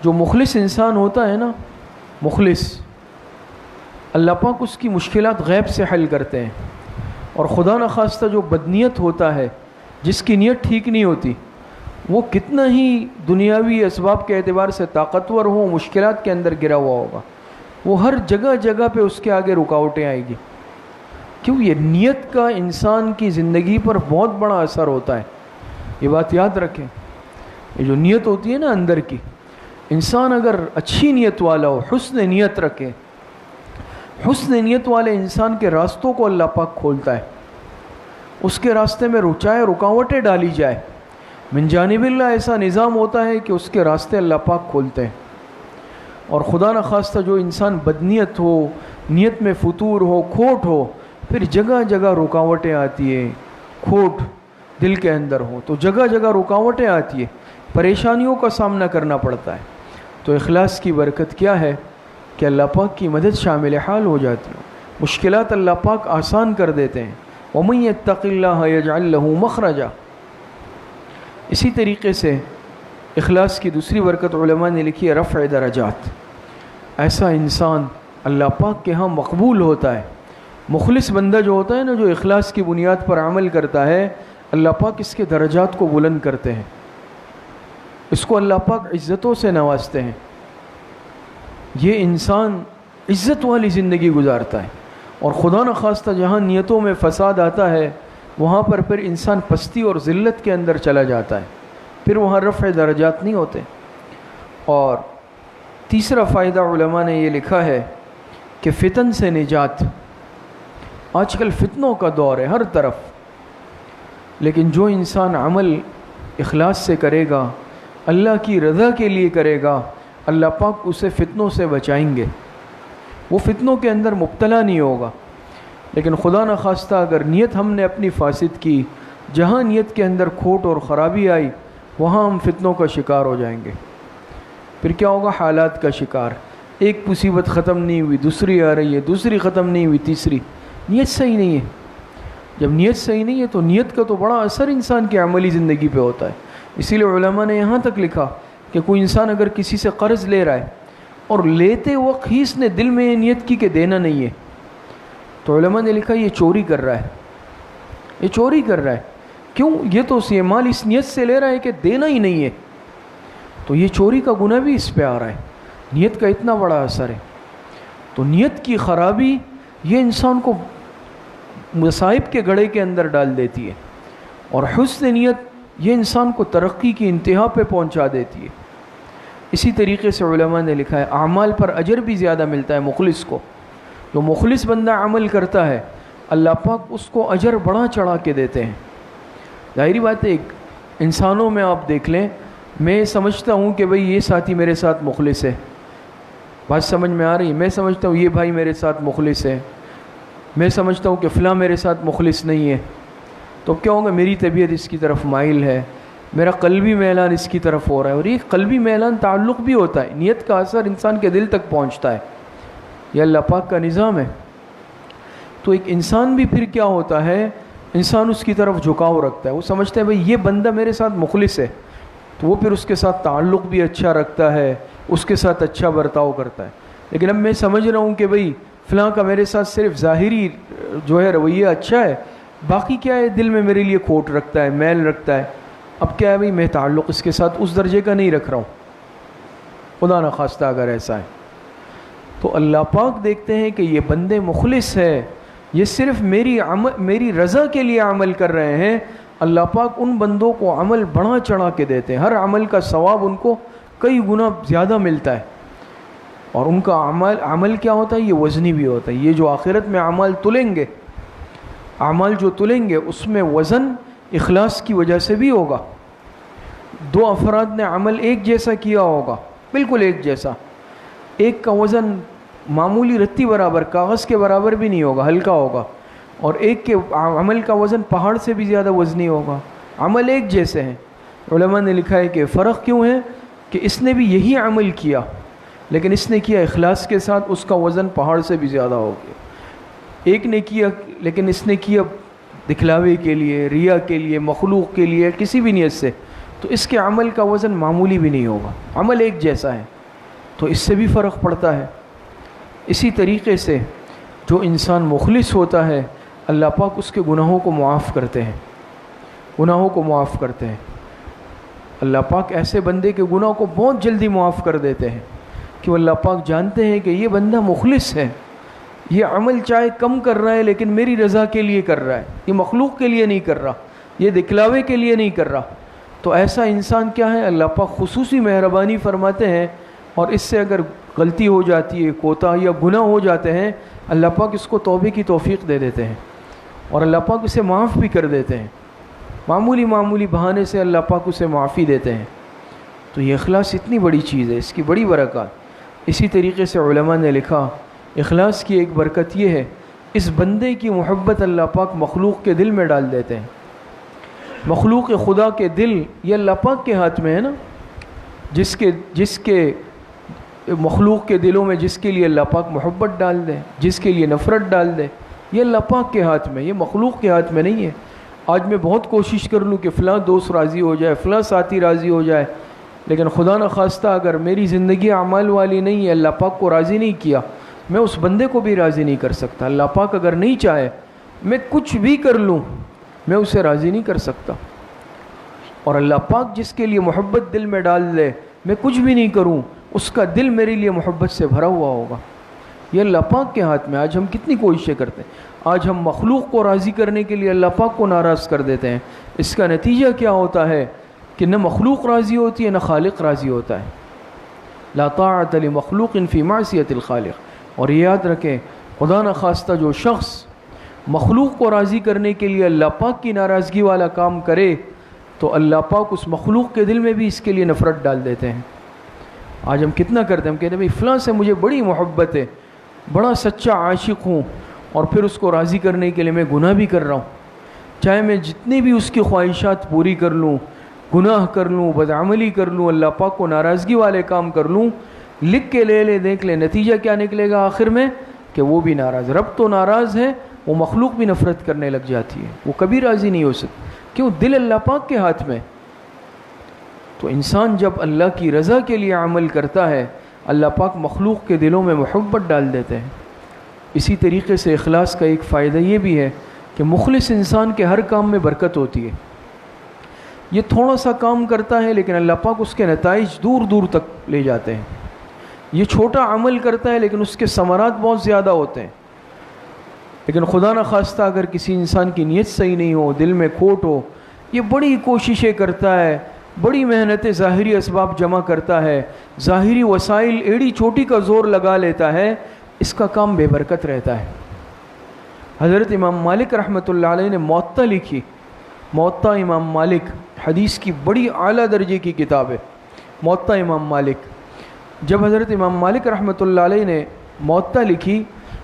جو مخلص انسان ہوتا ہے نا، مخلص، اللہ پاک اس کی مشکلات غیب سے حل کرتے ہیں۔ اور خدا نخواستہ جو بدنیت ہوتا ہے، جس کی نیت ٹھیک نہیں ہوتی، وہ کتنا ہی دنیاوی اسباب کے اعتبار سے طاقتور ہو، مشکلات کے اندر گرا ہوا ہوگا، وہ ہر جگہ جگہ پہ اس کے آگے رکاوٹیں آئیں گی، کیوں؟ یہ نیت کا انسان کی زندگی پر بہت بڑا اثر ہوتا ہے۔ یہ بات یاد رکھیں، یہ جو نیت ہوتی ہے نا اندر کی، انسان اگر اچھی نیت والا ہو، حسن نیت رکھے، حسن نیت والے انسان کے راستوں کو اللہ پاک کھولتا ہے۔ اس کے راستے میں چاہے رکاوٹیں ڈالی جائے، من جانب اللہ ایسا نظام ہوتا ہے کہ اس کے راستے اللہ پاک کھولتے ہیں۔ اور خدا نخواستہ جو انسان بدنیت ہو، نیت میں فتور ہو، کھوٹ ہو، پھر جگہ جگہ رکاوٹیں آتی ہیں، کھوٹ دل کے اندر ہو تو جگہ جگہ رکاوٹیں آتی ہیں، پریشانیوں کا سامنا کرنا پڑتا ہے۔ تو اخلاص کی برکت کیا ہے کہ اللہ پاک کی مدد شامل حال ہو جاتی ہے، مشکلات اللہ پاک آسان کر دیتے ہیں۔ وَمَن يَتَّقِ اللَّهَ يَجْعَل لَّهُ مَخْرَجًا۔ اسی طریقے سے اخلاص کی دوسری برکت علماء نے لکھی ہے رفع درجات۔ ایسا انسان اللہ پاک کے ہاں مقبول ہوتا ہے۔ مخلص بندہ جو ہوتا ہے نا، جو اخلاص کی بنیاد پر عمل کرتا ہے، اللہ پاک اس کے درجات کو بلند کرتے ہیں، اس کو اللہ پاک عزتوں سے نوازتے ہیں۔ یہ انسان عزت والی زندگی گزارتا ہے، اور خدا نخواستہ جہاں نیتوں میں فساد آتا ہے وہاں پر پھر انسان پستی اور ذلت کے اندر چلا جاتا ہے، پھر وہاں رفع درجات نہیں ہوتے۔ اور تیسرا فائدہ علماء نے یہ لکھا ہے کہ فتن سے نجات۔ آج کل فتنوں کا دور ہے ہر طرف، لیکن جو انسان عمل اخلاص سے کرے گا، اللہ کی رضا کے لیے کرے گا، اللہ پاک اسے فتنوں سے بچائیں گے، وہ فتنوں کے اندر مبتلا نہیں ہوگا۔ لیکن خدا نخواستہ اگر نیت ہم نے اپنی فاسد کی، جہاں نیت کے اندر کھوٹ اور خرابی آئی وہاں ہم فتنوں کا شکار ہو جائیں گے۔ پھر کیا ہوگا؟ حالات کا شکار، ایک مصیبت ختم نہیں ہوئی دوسری آ رہی ہے، دوسری ختم نہیں ہوئی تیسری۔ نیت صحیح نہیں ہے۔ جب نیت صحیح نہیں ہے تو نیت کا تو بڑا اثر انسان کی عملی زندگی پہ ہوتا ہے۔ اسی لیے علماء نے یہاں تک لکھا کہ کوئی انسان اگر کسی سے قرض لے رہا ہے اور لیتے وقت ہی اس نے دل میں یہ نیت کی کہ دینا نہیں ہے، تو علماء نے لکھا یہ چوری کر رہا ہے، یہ چوری کر رہا ہے۔ کیوں؟ یہ تو یہ مال اس نیت سے لے رہا ہے کہ دینا ہی نہیں ہے، تو یہ چوری کا گناہ بھی اس پہ آ رہا ہے۔ نیت کا اتنا بڑا اثر ہے۔ تو نیت کی خرابی یہ انسان کو مصائب کے گڑھے کے اندر ڈال دیتی ہے، اور حسن نیت یہ انسان کو ترقی کی انتہا پہ پہنچا دیتی ہے۔ اسی طریقے سے علماء نے لکھا ہے اعمال پر اجر بھی زیادہ ملتا ہے مخلص کو۔ جو مخلص بندہ عمل کرتا ہے اللہ پاک اس کو اجر بڑا چڑھا کے دیتے ہیں۔ ظاہری بات ہے، ایک انسانوں میں آپ دیکھ لیں، میں سمجھتا ہوں کہ بھئی یہ ساتھی میرے ساتھ مخلص ہے، بات سمجھ میں آ رہی ہے؟ میں سمجھتا ہوں یہ بھائی میرے ساتھ مخلص ہے، میں سمجھتا ہوں کہ فلاں میرے ساتھ مخلص نہیں ہے، تو کیا ہوگا؟ میری طبیعت اس کی طرف مائل ہے، میرا قلبی میلان اس کی طرف ہو رہا ہے۔ اور یہ قلبی میلان تعلق بھی ہوتا ہے، نیت کا اثر انسان کے دل تک پہنچتا ہے، یہ اللہ پاک کا نظام ہے۔ تو ایک انسان بھی پھر کیا ہوتا ہے، انسان اس کی طرف جھکاؤ رکھتا ہے، وہ سمجھتا ہے بھئی یہ بندہ میرے ساتھ مخلص ہے، تو وہ پھر اس کے ساتھ تعلق بھی اچھا رکھتا ہے، اس کے ساتھ اچھا برتاؤ کرتا ہے۔ لیکن اب میں سمجھ رہا ہوں کہ بھئی فلاں کا میرے ساتھ صرف ظاہری جو ہے رویہ اچھا ہے، باقی کیا ہے دل میں میرے لیے کھوٹ رکھتا ہے، میل رکھتا ہے، اب کیا ہے بھئی میں تعلق اس کے ساتھ اس درجے کا نہیں رکھ رہا ہوں۔ خدا نخواستہ اگر ایسا ہے تو اللہ پاک دیکھتے ہیں کہ یہ بندے مخلص ہے، یہ صرف میری رضا کے لیے عمل کر رہے ہیں، اللہ پاک ان بندوں کو عمل بڑھا چڑھا کے دیتے ہیں، ہر عمل کا ثواب ان کو کئی گنا زیادہ ملتا ہے۔ اور ان کا عمل کیا ہوتا ہے؟ یہ وزنی بھی ہوتا ہے۔ یہ جو آخرت میں اعمال تلیں گے، اعمال جو تلیں گے اس میں وزن اخلاص کی وجہ سے بھی ہوگا۔ دو افراد نے عمل ایک جیسا کیا ہوگا، بالکل ایک جیسا، ایک کا وزن معمولی رتی برابر، کاغذ کے برابر بھی نہیں ہوگا، ہلکا ہوگا، اور ایک کے عمل کا وزن پہاڑ سے بھی زیادہ وزنی ہوگا۔ عمل ایک جیسے ہیں۔ علماء نے لکھا ہے کہ فرق کیوں ہے کہ اس نے بھی یہی عمل کیا، لیکن اس نے کیا اخلاص کے ساتھ، اس کا وزن پہاڑ سے بھی زیادہ ہو گیا۔ ایک نے کیا لیکن اس نے کیا دکھلاوے کے لیے، ریا کے لیے، مخلوق کے لیے، کسی بھی نیت سے، تو اس کے عمل کا وزن معمولی بھی نہیں ہوگا۔ عمل ایک جیسا ہے تو اس سے بھی فرق پڑتا ہے۔ اسی طریقے سے جو انسان مخلص ہوتا ہے اللہ پاک اس کے گناہوں کو معاف کرتے ہیں، گناہوں کو معاف کرتے ہیں۔ اللہ پاک ایسے بندے کے گناہ کو بہت جلدی معاف کر دیتے ہیں کہ وہ اللہ پاک جانتے ہیں کہ یہ بندہ مخلص ہے، یہ عمل چاہے کم کر رہا ہے لیکن میری رضا کے لیے کر رہا ہے، یہ مخلوق کے لیے نہیں کر رہا، یہ دکھلاوے کے لیے نہیں کر رہا۔ تو ایسا انسان کیا ہے، اللہ پاک خصوصی مہربانی فرماتے ہیں، اور اس سے اگر غلطی ہو جاتی ہے، کوتاہی یا گناہ ہو جاتے ہیں، اللہ پاک اس کو توبے کی توفیق دے دیتے ہیں، اور اللہ پاک اسے معاف بھی کر دیتے ہیں، معمولی معمولی بہانے سے اللہ پاک اسے معافی دیتے ہیں۔ تو یہ اخلاص اتنی بڑی چیز ہے، اس کی بڑی برکات۔ اسی طریقے سے علماء نے لکھا اخلاص کی ایک برکت یہ ہے، اس بندے کی محبت اللہ پاک مخلوق کے دل میں ڈال دیتے ہیں۔ مخلوق خدا کے دل یہ اللہ پاک کے ہاتھ میں ہے نا، جس کے مخلوق کے دلوں میں جس کے لیے اللہ پاک محبت ڈال دے، جس کے لیے نفرت ڈال دے، یہ اللہ پاک کے ہاتھ میں، یہ مخلوق کے ہاتھ میں نہیں ہے۔ آج میں بہت کوشش کر لوں کہ فلاں دوست راضی ہو جائے، فلاں ساتھی راضی ہو جائے، لیکن خدا نخواستہ اگر میری زندگی اعمال والی نہیں ہے، اللہ پاک کو راضی نہیں کیا، میں اس بندے کو بھی راضی نہیں کر سکتا۔ اللہ پاک اگر نہیں چاہے میں کچھ بھی کر لوں، میں اسے راضی نہیں کر سکتا۔ اور اللہ پاک جس کے لیے محبت دل میں ڈال دے، میں کچھ بھی نہیں کروں، اس کا دل میرے لیے محبت سے بھرا ہوا ہوگا۔ یہ اللہ پاک کے ہاتھ میں۔ آج ہم کتنی کوششیں کرتے ہیں، آج ہم مخلوق کو راضی کرنے کے لیے اللہ پاک کو ناراض کر دیتے ہیں۔ اس کا نتیجہ کیا ہوتا ہے کہ نہ مخلوق راضی ہوتی ہے، نہ خالق راضی ہوتا ہے۔ لا طاعت لمخلوق فی معصیت الخالق۔ اور یہ یاد رکھیں، خدا نخواستہ جو شخص مخلوق کو راضی کرنے کے لیے اللہ پاک کی ناراضگی والا کام کرے، تو اللہ پاک اس مخلوق کے دل میں بھی اس کے لیے نفرت ڈال دیتے ہیں۔ آج ہم کتنا کرتے ہیں، ہم کہتے ہیں بھائی فلاں سے مجھے بڑی محبت ہے، بڑا سچا عاشق ہوں، اور پھر اس کو راضی کرنے کے لیے میں گناہ بھی کر رہا ہوں، چاہے میں جتنی بھی اس کی خواہشات پوری کر لوں، گناہ کر لوں، بدعملی کر لوں، اللہ پاک کو ناراضگی والے کام کر لوں، لکھ کے لے لے، دیکھ لے، نتیجہ کیا نکلے گا آخر میں کہ وہ بھی ناراض۔ رب تو ناراض ہے، وہ مخلوق بھی نفرت کرنے لگ جاتی ہے، وہ کبھی راضی نہیں ہو سکتی۔ کیوں؟ دل اللہ پاک کے ہاتھ میں۔ تو انسان جب اللہ کی رضا کے لیے عمل کرتا ہے، اللہ پاک مخلوق کے دلوں میں محبت ڈال دیتے ہیں۔ اسی طریقے سے اخلاص کا ایک فائدہ یہ بھی ہے کہ مخلص انسان کے ہر کام میں برکت ہوتی ہے۔ یہ تھوڑا سا کام کرتا ہے لیکن اللہ پاک اس کے نتائج دور دور تک لے جاتے ہیں۔ یہ چھوٹا عمل کرتا ہے لیکن اس کے ثمرات بہت زیادہ ہوتے ہیں۔ لیکن خدا نخواستہ اگر کسی انسان کی نیت صحیح نہیں ہو، دل میں کھوٹ ہو، یہ بڑی کوششیں کرتا ہے، بڑی محنتیں، ظاہری اسباب جمع کرتا ہے، ظاہری وسائل ایڑی چوٹی کا زور لگا لیتا ہے، اس کا کام بے برکت رہتا ہے۔ حضرت امام مالک رحمۃ اللہ علیہ نے موطا لکھی۔ موطا امام مالک حدیث کی بڑی اعلیٰ درجے کی کتاب ہے، موطا امام مالک۔ جب حضرت امام مالک رحمۃ اللہ علیہ نے موطا لکھی،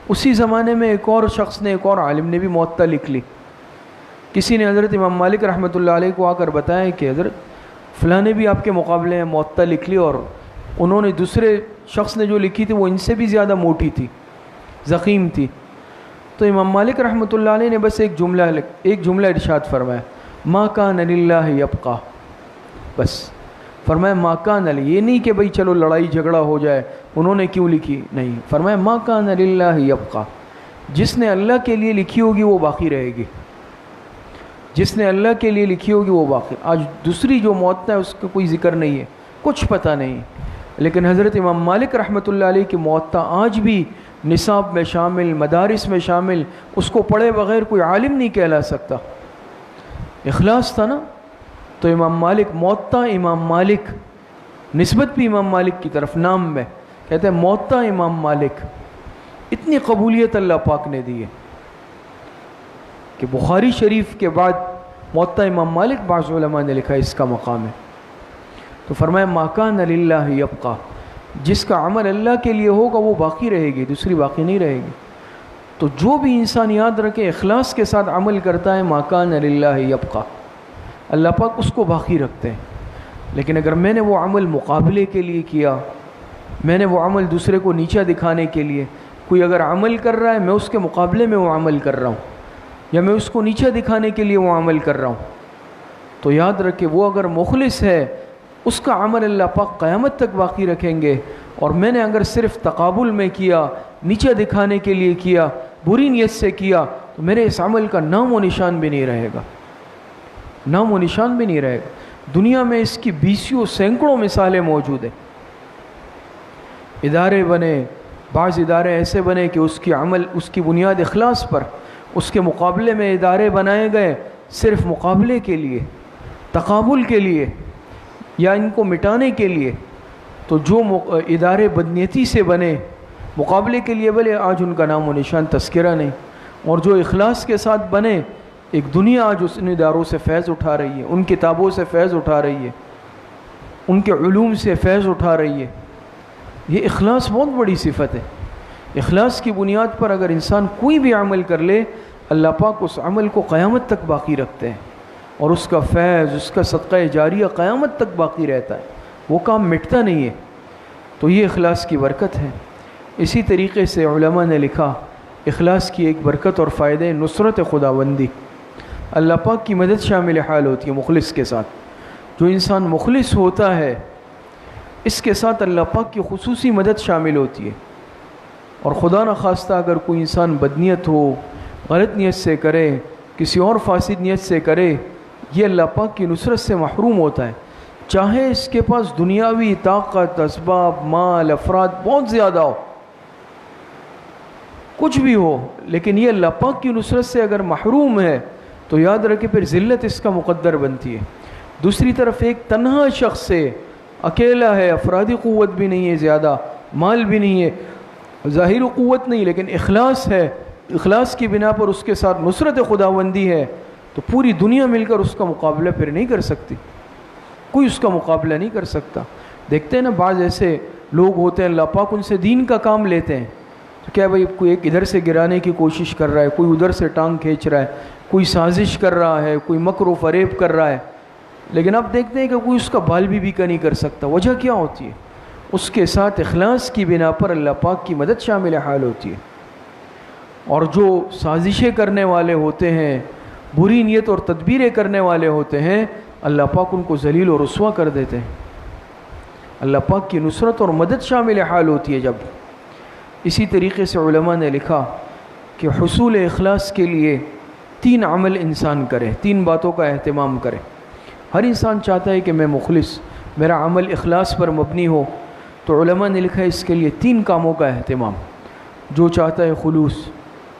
اسی زمانے میں ایک اور شخص نے، ایک اور عالم نے بھی موطا لکھ لی۔ کسی نے حضرت امام مالک رحمۃ اللہ علیہ کو آ کر بتایا کہ حضرت فلاں نے بھی آپ کے مقابلے میں موطا لکھ لی، اور انہوں نے دوسرے شخص نے جو لکھی تھی وہ ان سے بھی زیادہ موٹی تھی، ضخیم تھی۔ تو امام مالک رحمۃ اللہ علیہ نے بس ایک جملہ ارشاد فرمایا، ما کان للہ یبقیٰ۔ بس فرمایا ما کان للہ، یہ نہیں کہ بھئی چلو لڑائی جھگڑا ہو جائے، انہوں نے کیوں لکھی، نہیں، فرمایا ما کان للہ یبقیٰ، جس نے اللہ کے لیے لکھی ہوگی وہ باقی رہے گی، جس نے اللہ کے لیے لکھی ہوگی وہ باقی۔ آج دوسری جو موطا ہے اس کا کوئی ذکر نہیں ہے، کچھ پتہ نہیں، لیکن حضرت امام مالک رحمۃ اللہ علیہ کی موطا آج بھی نصاب میں شامل، مدارس میں شامل، اس کو پڑھے بغیر کوئی عالم نہیں کہلا سکتا۔ اخلاص تھا نا۔ تو امام مالک، موطا امام مالک، نسبت بھی امام مالک کی طرف، نام میں کہتے ہیں موطا امام مالک۔ اتنی قبولیت اللہ پاک نے دی ہے کہ بخاری شریف کے بعد موطا امام مالک بعض علماء نے لکھا اس کا مقام ہے۔ تو فرمایا ما کان للہ یبقیٰ، جس کا عمل اللہ کے لیے ہوگا وہ باقی رہے گی، دوسری باقی نہیں رہے گی۔ تو جو بھی انسان یاد رکھے اخلاص کے ساتھ عمل کرتا ہے، ما کان للہ یبقیٰ، اللہ پاک اس کو باقی رکھتے ہیں۔ لیکن اگر میں نے وہ عمل مقابلے کے لیے کیا، میں نے وہ عمل دوسرے کو نیچا دکھانے کے لیے، کوئی اگر عمل کر رہا ہے میں اس کے مقابلے میں وہ عمل کر رہا ہوں، یا میں اس کو نیچا دکھانے کے لیے وہ عمل کر رہا ہوں، تو یاد رکھے وہ اگر مخلص ہے اس کا عمل اللہ پاک قیامت تک باقی رکھیں گے۔ اور میں نے اگر صرف تقابل میں کیا، نیچا دکھانے کے لیے کیا، بری نیت سے کیا، تو میرے اس عمل کا نام و نشان بھی نہیں رہے گا، نام و نشان بھی نہیں رہے گا۔ دنیا میں اس کی بیسیوں سینکڑوں مثالیں موجود ہیں۔ ادارے بنے، بعض ادارے ایسے بنے کہ اس کی بنیاد اخلاص پر، اس کے مقابلے میں ادارے بنائے گئے صرف مقابلے کے لیے، تقابل کے لیے، یا ان کو مٹانے کے لیے۔ تو جو ادارے بدنیتی سے بنے، مقابلے کے لیے، بھلے آج ان کا نام و نشان تذکرہ نہیں، اور جو اخلاص کے ساتھ بنے، ایک دنیا آج اس اداروں سے فیض اٹھا رہی ہے، ان کتابوں سے فیض اٹھا رہی ہے، ان کے علوم سے فیض اٹھا رہی ہے۔ یہ اخلاص بہت بڑی صفت ہے۔ اخلاص کی بنیاد پر اگر انسان کوئی بھی عمل کر لے، اللہ پاک اس عمل کو قیامت تک باقی رکھتے ہیں، اور اس کا فیض، اس کا صدقہ جاریہ قیامت تک باقی رہتا ہے، وہ کام مٹتا نہیں ہے۔ تو یہ اخلاص کی برکت ہے۔ اسی طریقے سے علماء نے لکھا، اخلاص کی ایک برکت اور فائدہ نصرت خداوندی، اللہ پاک کی مدد شامل حال ہوتی ہے مخلص کے ساتھ۔ جو انسان مخلص ہوتا ہے، اس کے ساتھ اللہ پاک کی خصوصی مدد شامل ہوتی ہے۔ اور خدا نخواستہ اگر کوئی انسان بدنیت ہو، غلط نیت سے کرے، کسی اور فاسد نیت سے کرے، یہ اللہ پاک کی نصرت سے محروم ہوتا ہے، چاہے اس کے پاس دنیاوی طاقت، اسباب، مال، افراد بہت زیادہ ہو، کچھ بھی ہو، لیکن یہ اللہ پاک کی نصرت سے اگر محروم ہے تو یاد رکھے پھر ذلت اس کا مقدر بنتی ہے۔ دوسری طرف ایک تنہا شخص سے، اکیلا ہے، افرادی قوت بھی نہیں ہے، زیادہ مال بھی نہیں ہے، ظاہری قوت نہیں، لیکن اخلاص ہے، اخلاص کی بنا پر اس کے ساتھ نصرت خداوندی ہے، تو پوری دنیا مل کر اس کا مقابلہ پھر نہیں کر سکتی، کوئی اس کا مقابلہ نہیں کر سکتا۔ دیکھتے ہیں نا بعض ایسے لوگ ہوتے ہیں، اللہ پاک ان سے دین کا کام لیتے ہیں، تو کیا بھائی کوئی ایک ادھر سے گرانے کی کوشش کر رہا ہے، کوئی ادھر سے ٹانگ کھینچ رہا ہے، کوئی سازش کر رہا ہے، کوئی مکر و فریب کر رہا ہے، لیکن اب دیکھتے ہیں کہ کوئی اس کا بال بھی کا نہیں کر سکتا۔ وجہ کیا ہوتی ہے؟ اس کے ساتھ اخلاص کی بنا پر اللہ پاک کی مدد شامل حال ہوتی ہے۔ اور جو سازشیں کرنے والے ہوتے ہیں، بری نیت اور تدبیریں کرنے والے ہوتے ہیں، اللہ پاک ان کو ذلیل و رسوا کر دیتے ہیں۔ اللہ پاک کی نصرت اور مدد شامل حال ہوتی ہے جب۔ اسی طریقے سے علماء نے لکھا کہ حصول اخلاص کے لیے 3 عمل انسان کرے، 3 باتوں کا اہتمام کرے۔ ہر انسان چاہتا ہے کہ میں مخلص، میرا عمل اخلاص پر مبنی ہو، تو علماء نے لکھا ہے اس کے لیے 3 کاموں کا اہتمام۔ جو چاہتا ہے خلوص،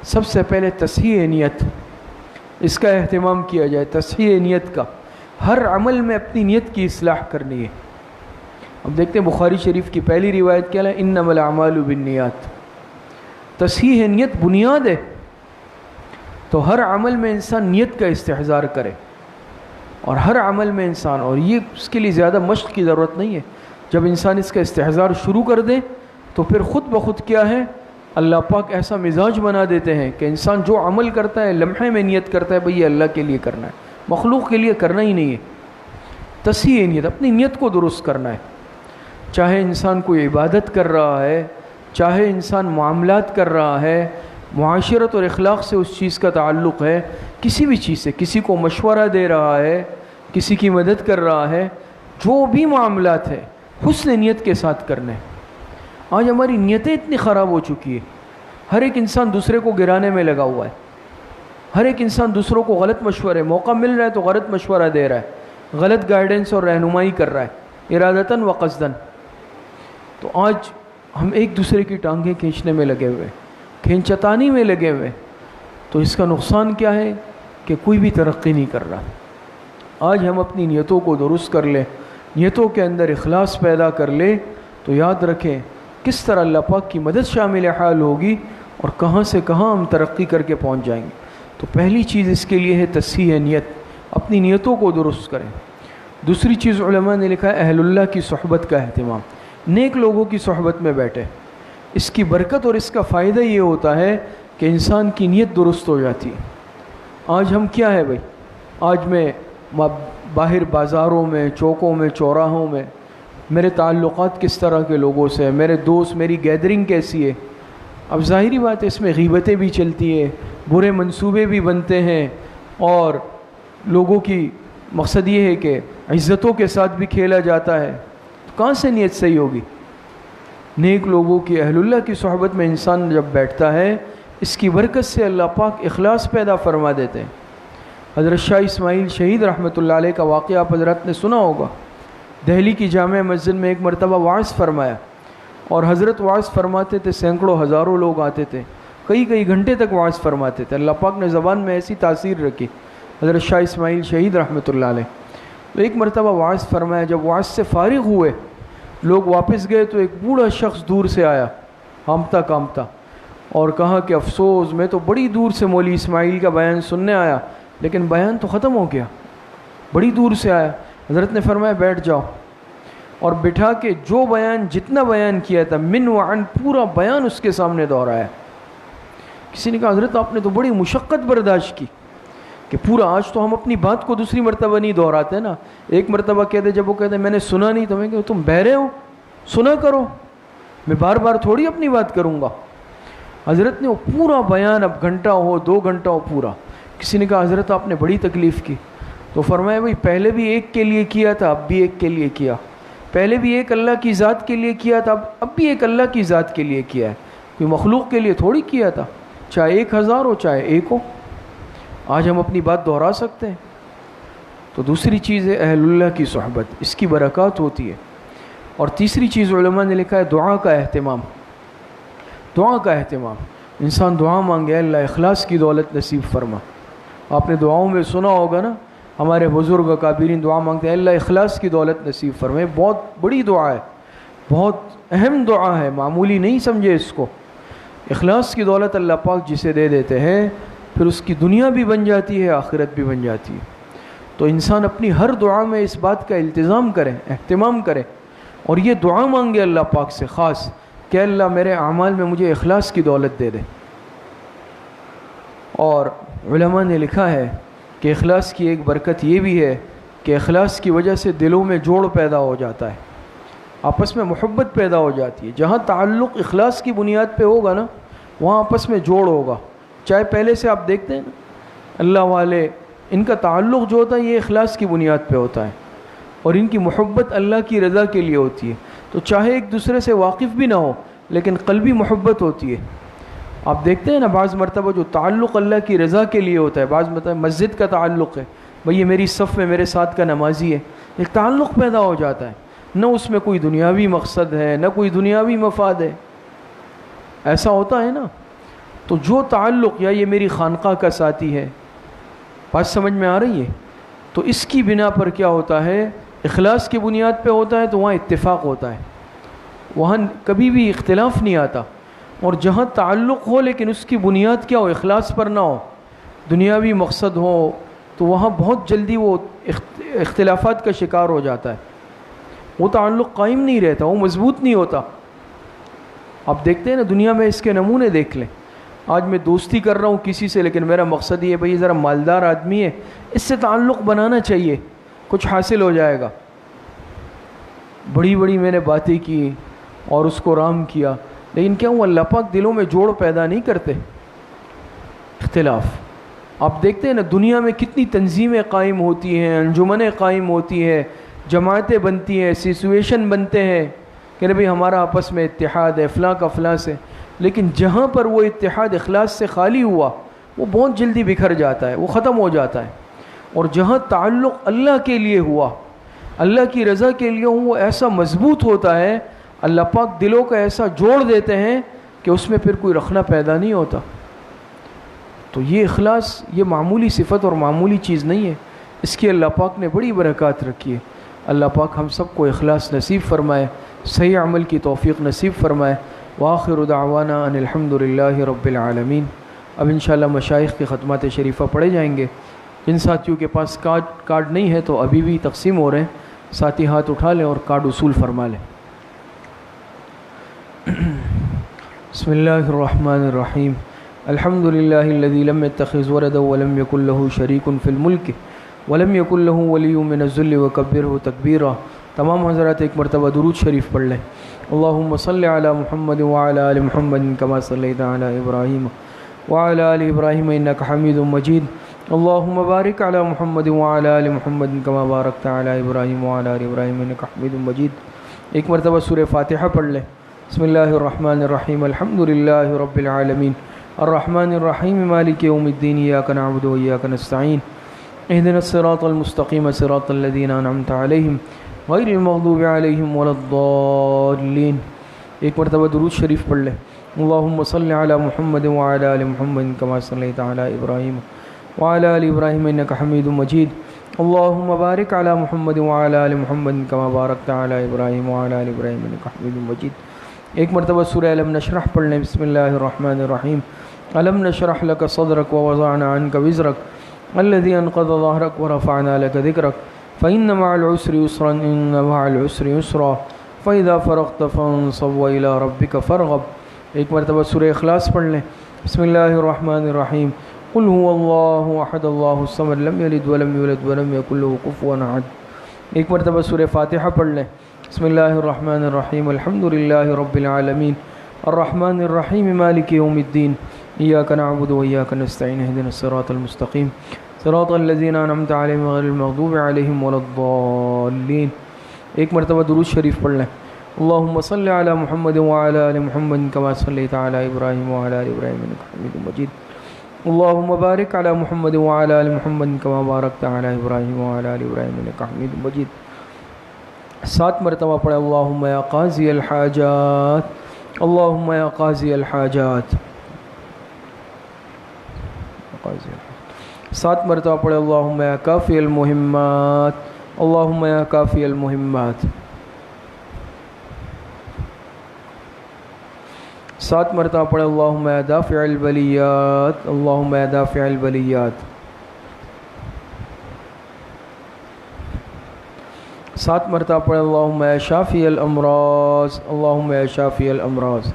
سب سے پہلے تصحیح نیت، اس کا اہتمام کیا جائے، تصحیح نیت کا، ہر عمل میں اپنی نیت کی اصلاح کرنی ہے۔ اب دیکھتے ہیں بخاری شریف کی پہلی روایت کیا ہے، انما الاعمال بالنیات۔ تصحیح نیت بنیاد ہے، تو ہر عمل میں انسان نیت کا استحضار کرے، اور ہر عمل میں انسان، اور یہ اس کے لیے زیادہ مشق کی ضرورت نہیں ہے، جب انسان اس کا استحضار شروع کر دے تو پھر خود بخود کیا ہے، اللہ پاک ایسا مزاج بنا دیتے ہیں کہ انسان جو عمل کرتا ہے لمحے میں نیت کرتا ہے بھئی یہ اللہ کے لیے کرنا ہے، مخلوق کے لیے کرنا ہی نہیں ہے۔ تصحیح نیت، اپنی نیت کو درست کرنا ہے، چاہے انسان کوئی عبادت کر رہا ہے، چاہے انسان معاملات کر رہا ہے، معاشرت اور اخلاق سے اس چیز کا تعلق ہے، کسی بھی چیز سے، کسی کو مشورہ دے رہا ہے، کسی کی مدد کر رہا ہے، جو بھی معاملات ہے حسن نیت کے ساتھ کرنے۔ آج ہماری نیتیں اتنی خراب ہو چکی ہے، ہر ایک انسان دوسرے کو گرانے میں لگا ہوا ہے، ہر ایک انسان دوسروں کو غلط مشورے، موقع مل رہا ہے تو غلط مشورہ دے رہا ہے، غلط گائیڈنس اور رہنمائی کر رہا ہے، ارادتاً و قصداً۔ تو آج ہم ایک دوسرے کی ٹانگیں کھینچنے میں لگے ہوئے، کھینچتانی میں لگے ہوئے، تو اس کا نقصان کیا ہے کہ کوئی بھی ترقی نہیں کر رہا۔ آج ہم اپنی نیتوں کو درست کر لیں، نیتوں کے اندر اخلاص پیدا کر لیں، تو یاد رکھیں کس طرح اللہ پاک کی مدد شامل حال ہوگی، اور کہاں سے کہاں ہم ترقی کر کے پہنچ جائیں گے۔ تو پہلی چیز اس کے لیے ہے تصحیح نیت، اپنی نیتوں کو درست کریں۔ دوسری چیز علماء نے لکھا ہے اہل اللہ کی صحبت کا اہتمام، نیک لوگوں کی صحبت میں بیٹھے۔ اس کی برکت اور اس کا فائدہ یہ ہوتا ہے کہ انسان کی نیت درست ہو جاتی ہے۔ آج ہم کیا ہے بھائی، آج میں باہر بازاروں میں، چوکوں میں، چوراہوں میں میرے تعلقات کس طرح کے لوگوں سے، میرے دوست، میری گیدرنگ کیسی ہے۔ اب ظاہری بات ہے اس میں غیبتیں بھی چلتی ہیں، برے منصوبے بھی بنتے ہیں، اور لوگوں کی مقصد یہ ہے کہ عزتوں کے ساتھ بھی کھیلا جاتا ہے، تو کہاں سے نیت صحیح ہوگی؟ نیک لوگوں کی، اہل اللہ کی صحبت میں انسان جب بیٹھتا ہے، اس کی برکت سے اللہ پاک اخلاص پیدا فرما دیتے ہیں۔ حضرت شاہ اسماعیل شہید رحمۃ اللہ علیہ کا واقعہ آپ حضرات نے سنا ہوگا۔ دہلی کی جامع مسجد میں ایک مرتبہ وعظ فرمایا، اور حضرت وعظ فرماتے تھے، سینکڑوں ہزاروں لوگ آتے تھے، کئی گھنٹے تک وعظ فرماتے تھے۔ اللہ پاک نے زبان میں ایسی تاثیر رکھی حضرت شاہ اسماعیل شہید رحمۃ اللہ علیہ۔ تو ایک مرتبہ وعظ فرمایا، جب وعظ سے فارغ ہوئے، لوگ واپس گئے، تو ایک بوڑھا شخص دور سے آیا، ہامتا کامتا، اور کہا کہ افسوس، میں تو بڑی دور سے مولوی اسماعیل کا بیان سننے آیا لیکن بیان تو ختم ہو گیا، بڑی دور سے آیا۔ حضرت نے فرمایا بیٹھ جاؤ، اور بٹھا کے جو بیان جتنا بیان کیا تھا من وعن پورا بیان اس کے سامنے دہرایا۔ کسی نے کہا حضرت آپ نے تو بڑی مشقت برداشت کی کہ پورا، آج تو ہم اپنی بات کو دوسری مرتبہ نہیں دہراتے نا، ایک مرتبہ کہتے، جب وہ کہتے میں نے سنا نہیں تو میں کہ تم بہرے ہو، سنا کرو، میں بار بار تھوڑی اپنی بات کروں گا۔ حضرت نے وہ پورا بیان، اب گھنٹہ ہو 2 گھنٹہ ہو پورا۔ کسی نے کہا حضرت آپ نے بڑی تکلیف کی، تو فرمایا بھائی پہلے بھی ایک کے لیے کیا تھا، اب بھی ایک کے لیے کیا، پہلے بھی ایک اللہ کی ذات کے لیے کیا تھا، اب بھی ایک اللہ کی ذات کے لیے کیا ہے، کوئی مخلوق کے لیے تھوڑی کیا تھا، چاہے 1000 ہو چاہے 1 ہو، آج ہم اپنی بات دہرا سکتے ہیں۔ تو دوسری چیز ہے اہل اللہ کی صحبت، اس کی برکات ہوتی ہے۔ اور تیسری چیز علماء نے لکھا ہے دعا کا اہتمام، دعا کا اہتمام، انسان دعا مانگے اللہ اخلاص کی دولت نصیب فرما۔ آپ نے دعاؤں میں سنا ہوگا نا، ہمارے بزرگ اکابرین دعا مانگتے ہیں اللہ اخلاص کی دولت نصیب فرمائے، بہت بڑی دعا ہے، بہت اہم دعا ہے، معمولی نہیں سمجھے اس کو۔ اخلاص کی دولت اللہ پاک جسے دے دیتے ہیں پھر اس کی دنیا بھی بن جاتی ہے، آخرت بھی بن جاتی ہے۔ تو انسان اپنی ہر دعا میں اس بات کا التزام کرے، اہتمام کرے، اور یہ دعا مانگے اللہ پاک سے خاص کہ اللہ میرے اعمال میں مجھے اخلاص کی دولت دے دے۔ اور علماء نے لکھا ہے کہ اخلاص کی ایک برکت یہ بھی ہے کہ اخلاص کی وجہ سے دلوں میں جوڑ پیدا ہو جاتا ہے، آپس میں محبت پیدا ہو جاتی ہے۔ جہاں تعلق اخلاص کی بنیاد پہ ہوگا نا، وہاں آپس میں جوڑ ہوگا۔ چاہے پہلے سے آپ دیکھتے ہیں نا اللہ والے، ان کا تعلق جو ہوتا ہے یہ اخلاص کی بنیاد پہ ہوتا ہے، اور ان کی محبت اللہ کی رضا کے لیے ہوتی ہے۔ تو چاہے ایک دوسرے سے واقف بھی نہ ہو لیکن قلبی محبت ہوتی ہے۔ آپ دیکھتے ہیں نا بعض مرتبہ جو تعلق اللہ کی رضا کے لیے ہوتا ہے، بعض مرتبہ مسجد کا تعلق ہے، بھئی یہ میری صف میں میرے ساتھ کا نمازی ہے، ایک تعلق پیدا ہو جاتا ہے، نہ اس میں کوئی دنیاوی مقصد ہے نہ کوئی دنیاوی مفاد ہے، ایسا ہوتا ہے نا۔ تو جو تعلق، یا یہ میری خانقاہ کا ساتھی ہے، بات سمجھ میں آ رہی ہے، تو اس کی بنا پر کیا ہوتا ہے، اخلاص کی بنیاد پہ ہوتا ہے تو وہاں اتفاق ہوتا ہے، وہاں کبھی بھی اختلاف نہیں آتا۔ اور جہاں تعلق ہو لیکن اس کی بنیاد کیا ہو، اخلاص پر نہ ہو، دنیاوی مقصد ہو، تو وہاں بہت جلدی وہ اختلافات کا شکار ہو جاتا ہے، وہ تعلق قائم نہیں رہتا، وہ مضبوط نہیں ہوتا۔ آپ دیکھتے ہیں نا دنیا میں اس کے نمونے دیکھ لیں، آج میں دوستی کر رہا ہوں کسی سے لیکن میرا مقصد یہ ہے بھئی ذرا مالدار آدمی ہے، اس سے تعلق بنانا چاہیے، کچھ حاصل ہو جائے گا۔ بڑی بڑی میں نے باتیں کی اور اس کو رام کیا، لیکن کیا وہ اللہ پاک دلوں میں جوڑ پیدا نہیں کرتے؟ اختلاف آپ دیکھتے ہیں نا دنیا میں کتنی تنظیمیں قائم ہوتی ہیں، انجمنیں قائم ہوتی ہیں، جماعتیں بنتی ہیں، ایسوسیئیشن بنتے ہیں کہ بھئی ہمارا آپس میں اتحاد ہے فلاں کا فلاں سے، لیکن جہاں پر وہ اتحاد اخلاص سے خالی ہوا وہ بہت جلدی بکھر جاتا ہے، وہ ختم ہو جاتا ہے۔ اور جہاں تعلق اللہ کے لیے ہوا، اللہ کی رضا کے لیے ہوں، وہ ایسا مضبوط ہوتا ہے، اللہ پاک دلوں کا ایسا جوڑ دیتے ہیں کہ اس میں پھر کوئی رخنا پیدا نہیں ہوتا۔ تو یہ اخلاص یہ معمولی صفت اور معمولی چیز نہیں ہے، اس کی اللہ پاک نے بڑی برکات رکھی ہے۔ اللہ پاک ہم سب کو اخلاص نصیب فرمائے، صحیح عمل کی توفیق نصیب فرمائے۔ وآخر دعوانا ان الحمد للہ رب العالمین۔ اب انشاءاللہ مشائخ کے ختمات شریفہ پڑھے جائیں گے۔ جن ساتھیوں کے پاس کارڈ نہیں ہے تو ابھی بھی تقسیم ہو رہے ہیں، ساتھی ہاتھ اٹھا لیں اور کارڈ وصول فرما لیں۔ بسم اللہ الرحمن الرحیم۔ الحمد للہ الذی لم يتخذ ولدا ولم يكن له شریک فی الملک ولم يكن له ولی من الذل وکبرہ تکبیرا۔ تمام حضرات ایک مرتبہ درود شریف پڑھ لیں۔ اللہم صل علی محمد وعلی آل محمد کما صلیت علی ابراہیم وعلی آل ابراہیم انک حمید مجید۔ اللہم بارک علی محمد وعلی آل محمد کما بارکت علی ابراہیم وعلی آل ابراہیم انک حمید مجید۔ ایک مرتبہ سورہ فاتحہ پڑھ لیں۔ بسم اللہ الرحمن الرحیم۔ الحمد للہ رب العالمین الرحمن الرحیم مالک یوم الدین ایاک نعبد و ایاک نستعین اہدنا الصراط المستقیم صراط الذین انعمت علیہم غیر المغضوب علیہم ولا الضالین۔ ایک مرتبہ درود شریف پڑھ لیں۔ اللہم صل علی محمد وعلی آل محمد کما صلیت علی ابراہیم وعلی آل ابراہیم انک حمید مجید۔ اللہم بارک علی محمد وعلی آل محمد کما بارکت علی ابراہیم وعلی آل ابراہیم انک حمید مجید۔ ایک مرتبہ سورہ علم نشرح پڑھ لیں. بسم اللہ الرحمن الرحیم. علم نشرح لک صدرک ووضعنا عنک وزرک الذی انقض ظہرک ورفعنا لک ذکرک فإن مع العسر يسرا إن مع العسر يسرا فإذا فرغت فانصب وإلى ربك فارغب. ایک مرتبہ سورہ اخلاص پڑھ لیں. بسم اللہ الرحمن الرحیم. قل هو اللہ احد اللہ الصمد لم یلد ولم یولد ولم یکن له کفوا احد. ایک مرتبہ سورہ فاتحہ پڑھ لیں. بسم اللہ الرحمن الرحیم. الحمد للہ رب العالمین الرحمن الرحیم مالک یوم الدین ایاک نعبد وایاک نستعین اهدنا الصراط المستقیم صراط الذین انعمت علیہم غیر المغضوب علیہم ولا الضالین. ایک مرتبہ درود شریف پڑھ لیں. اللہم صل علی محمد وعلی آل محمد کما صلیت علی ابراہیم وعلی آل ابراہیم انک حمید مجید. اللہم بارک علی محمد وعلی آل محمد کما بارکت علی ابراہیم وعلی آل ابراہیم انک حمید مجید. 7 مرتبہ پڑھیں. اللہم یا قاضی الحاجات اللہم یا قاضی الحاجات. 7 مرتبہ پڑھیں. اللہم یا کافی المہمات اللہم یا کافی المہمات. 7 مرتبہ پڑھیں. اللہم یا دافع البلیات اللہم یا دافع البلیات. 7 مرتبہ پڑھیں. اللہم یا شافی الامراض اللہم یا شافی الامراض.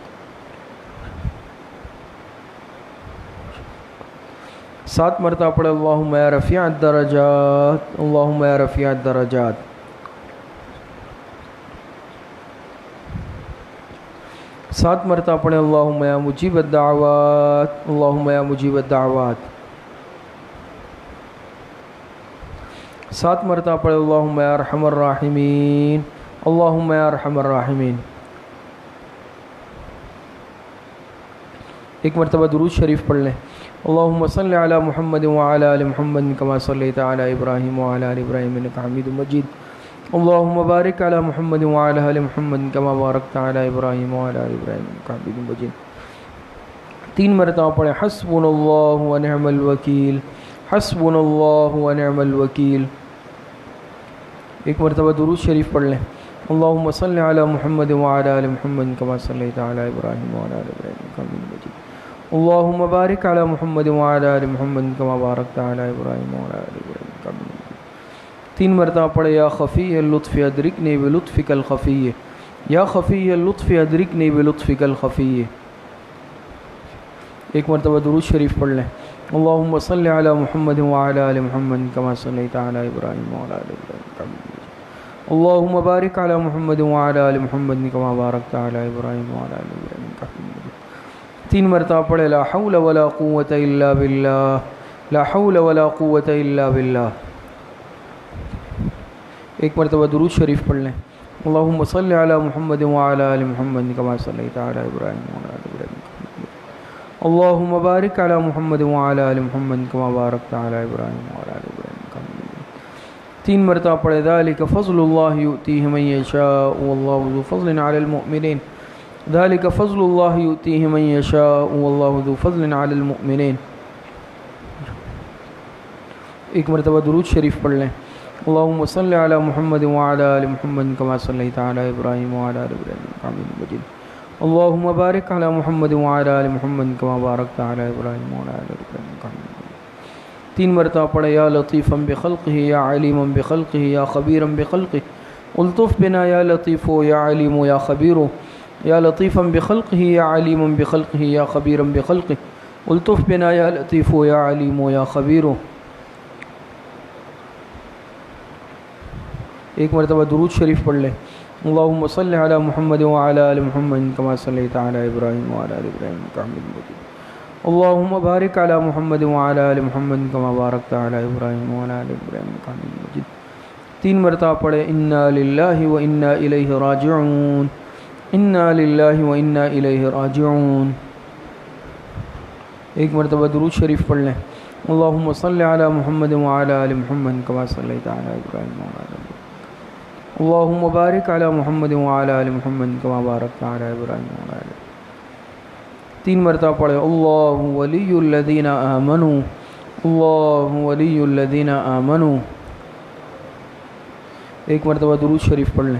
7 مرتبہ پڑھیں. اللہم یا رفیع الدرجات اللہم یا رفیع الدرجات. 7 مرتبہ پڑھیں. اللہم یا مجیب الدعوات اللہم یا مجیب الدعوات. 7 مرتبہ پڑھیں. اللہم یا ارحم الراحمین اللہم یا ارحم الراحمین. ایک مرتبہ درود شریف پڑھ لیں. اللہم صل علی محمد وعلی آل محمد کما صلیت علی ابراہیم وعلی آل ابراہیم انک حمید مجید. اللہم بارک علی محمد وعلی آل محمد کما بارکت علی ابراہیم وعلی آل ابراہیم انک حمید مجید. 3 مرتبہ پڑھیں. حسبنا اللہ ونعم الوکیل حسبنا اللہ ونعم الوکیل. ایک مرتبہ درود شریف پڑھ لیں. اللہم صل علی محمد وعلی آل محمد کما صلیت علی ابراہیم وعلی آل ابراہیم انک حمید مجید. اللہم بارک علی محمد وعلی آل محمد کما بارکت علی ابراہیم وعلی آل ابراہیم انک حمید مجید. 3 مرتبہ پڑھے. یا خفی اللطف ادرکنی بلطفک الخفی یا خفی اللطف ادرکنی بلطفک الخفی. ایک مرتبہ درود شریف پڑھ لیں. اللہم صل علی محمد وعلی آل محمد کما صلیت علی ابراہیم وعلی آل ابراہیم انک حمید مجید. اللہم بارک علی محمد وعلی آل محمد کما بارکت علی ابراہیم وعلی آل ابراہیم انک حمید مجید. 3 مرتبہ پڑھے. لا حول ولا قوة الا باللہ لا حول ولا قوة الا باللہ. ایک مرتبہ درود شریف پڑھ لیں. اللہم صل علی محمد وعلی آل محمد کما صلیت علی ابراہیم وعلی آل ابراہیم انک حمید مجید. اللہم بارک علی محمد وعلی آل محمد کما بارکت علی ابراہیم وعلی آل ابراہیم انک حمید مجید. 3 مرتبہ پڑھے. ذالک فضل اللہ یؤتیہ من یشاء واللہ ذو فضل علی المؤمنین ذالک فضل اللہ یؤتیہ من یشاء واللہ ذو فضل علی المؤمنین. ایک مرتبہ درود شریف پڑھ لیں. اللہم صل علی محمد وعلی آل محمد کما صلیت علی ابراہیم وعلی آل ابراہیم انک حمید مجید. اللہم بارک علی محمد وعلی آل محمد کما بارکت علی ابراہیم وعلی آل ابراہیم انک حمید مجید. 3 مرتبہ پڑھے. یا لطیفا بخلقہ یا علیما بخلقہ یا خبیرا بخلقہ الطف بنا یا لطیف یا علیم یا خبیر یا لطیفا بخلقہ یا علیما بخلقہ یا خبیرا بخلقہ الطف بنا یا لطیف یا علیم یا خبیر. ایک مرتبہ درود شریف پڑھ لیں. اللہم صل علی محمد وعلی آل محمد کما صلیت علی ابراہیم وعلی آل ابراہیم انک حمید مجید. اللہم بارک علی محمد وعلی آل محمد کما بارکت علی ابراہیم وعلی آل ابراہیم انک حمید مجید. 3 مرتبہ پڑھے. انا للہ و انا الیہ راجعون انا للہ و انا الیہ راجعون. ایک مرتبہ درود شریف پڑھ لیں. اللہم صل علی محمد وعلی آل محمد کما صلیت علی ابراہیم وعلی آل ابراہیم. اللہم بارک علی محمد وعلی آل محمد کما بارکت علی ابراہیم وعلی آل ابراہیم. 3 مرتبہ پڑھے. اللہ ولی الذین آمنوا اللہ ولی الذین آمنوا. ایک مرتبہ درود شریف پڑھ لیں.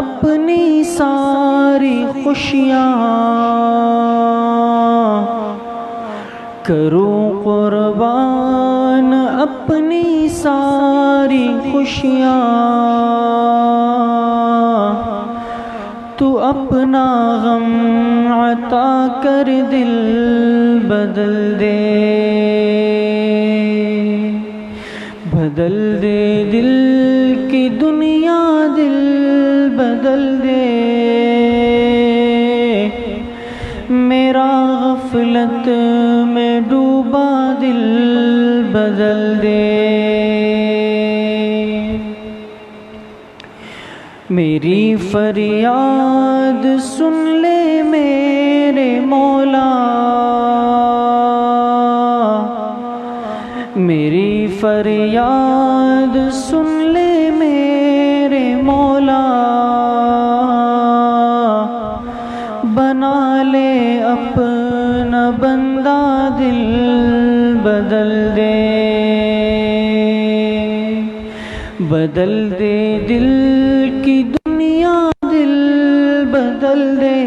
اپنی ساری خوشیاں، کروں قربان اپنی ساری خوشیاں، تو اپنا غم عطا کر دل بدل دے، بدل دے دل کی دنیا، دل بدل دے، میرا غفلت میں ڈوبا دل بدل دے، میری فریاد سن لے میرے مولا، میری فریاد سن لے میرے مولا، بنا لے اپنا بندہ دل بدل دے، بدل دے دل کی دنیا، دل بدل دے،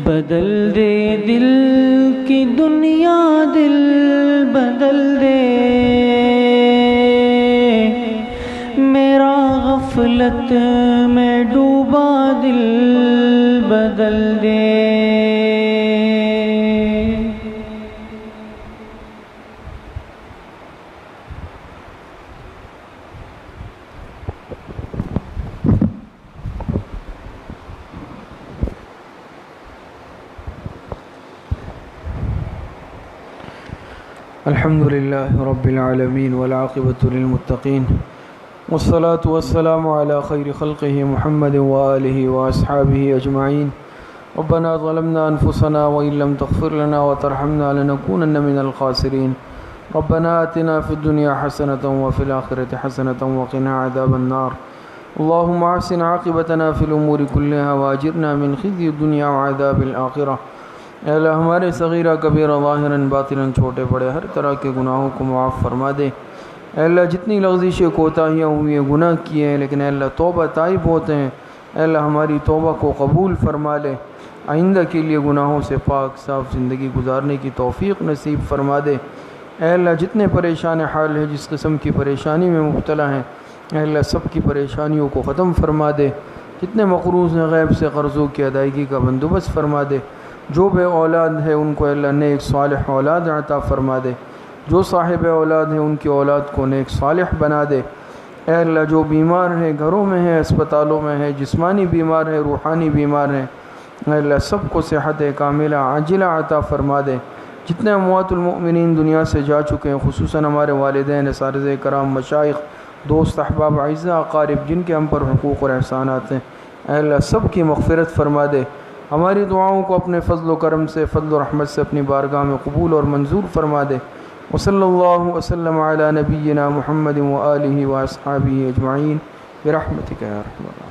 بدل دے دل کی دنیا، دل بدل دے، میرا غفلت میں ڈوبا دل بدل دے۔ الحمد لله رب العالمين والعاقبة للمتقين والصلاة والسلام على خير خلقه محمد وآله وأصحابه أجمعين ربنا ظلمنا أنفسنا وإن لم تغفر لنا وترحمنا لنكونن من الخاسرين ربنا آتنا في الدنيا حسنة وفي الآخرة حسنة وقنا عذاب النار اللهم أحسن عاقبتنا في الأمور كلها وأجرنا من خزي الدنيا وعذاب الآخرة۔ اے اللہ ہمارے صغیرہ کبیرہ ظاہراً باطناً چھوٹے بڑے ہر طرح کے گناہوں کو معاف فرما دے۔ اے اللہ جتنی لغزشیں کوتاہیاں ہوئی ہیں، گناہ کیے ہیں، لیکن اے اللہ توبہ تائب ہوتے ہیں، اے اللہ ہماری توبہ کو قبول فرما لے، آئندہ کے لیے گناہوں سے پاک صاف زندگی گزارنے کی توفیق نصیب فرما دے۔ اے اللہ جتنے پریشان حال ہیں، جس قسم کی پریشانی میں مبتلا ہیں، اے اللہ سب کی پریشانیوں کو ختم فرما دے۔ جتنے مقروض ہیں غیب سے قرضوں کی ادائیگی کا بندوبست فرما دے۔ جو بے اولاد ہے ان کو اللہ نیک صالح اولاد عطا فرما دے۔ جو صاحب اولاد ہیں ان کی اولاد کو نیک صالح بنا دے۔ اے اللہ جو بیمار ہیں، گھروں میں ہیں، اسپتالوں میں ہیں، جسمانی بیمار ہیں، روحانی بیمار ہیں، اے اللہ سب کو صحت کاملہ عاجلہ عطا فرما دے۔ جتنے اموات المؤمنین دنیا سے جا چکے ہیں، خصوصاً ہمارے والدین، اساتذہ کرام، مشائخ، دوست، احباب، اعزاء، اقارب، جن کے ہم پر حقوق اور احسانات ہیں، اے اللہ سب کی مغفرت فرما دے۔ ہماری دعاؤں کو اپنے فضل و کرم سے، فضل و رحمت سے اپنی بارگاہ میں قبول اور منظور فرما دے۔ وصلی اللہ وسلم علی نبینا محمد وآلہ واصحابہ اجمعین برحمتک یا ارحم الراحمین۔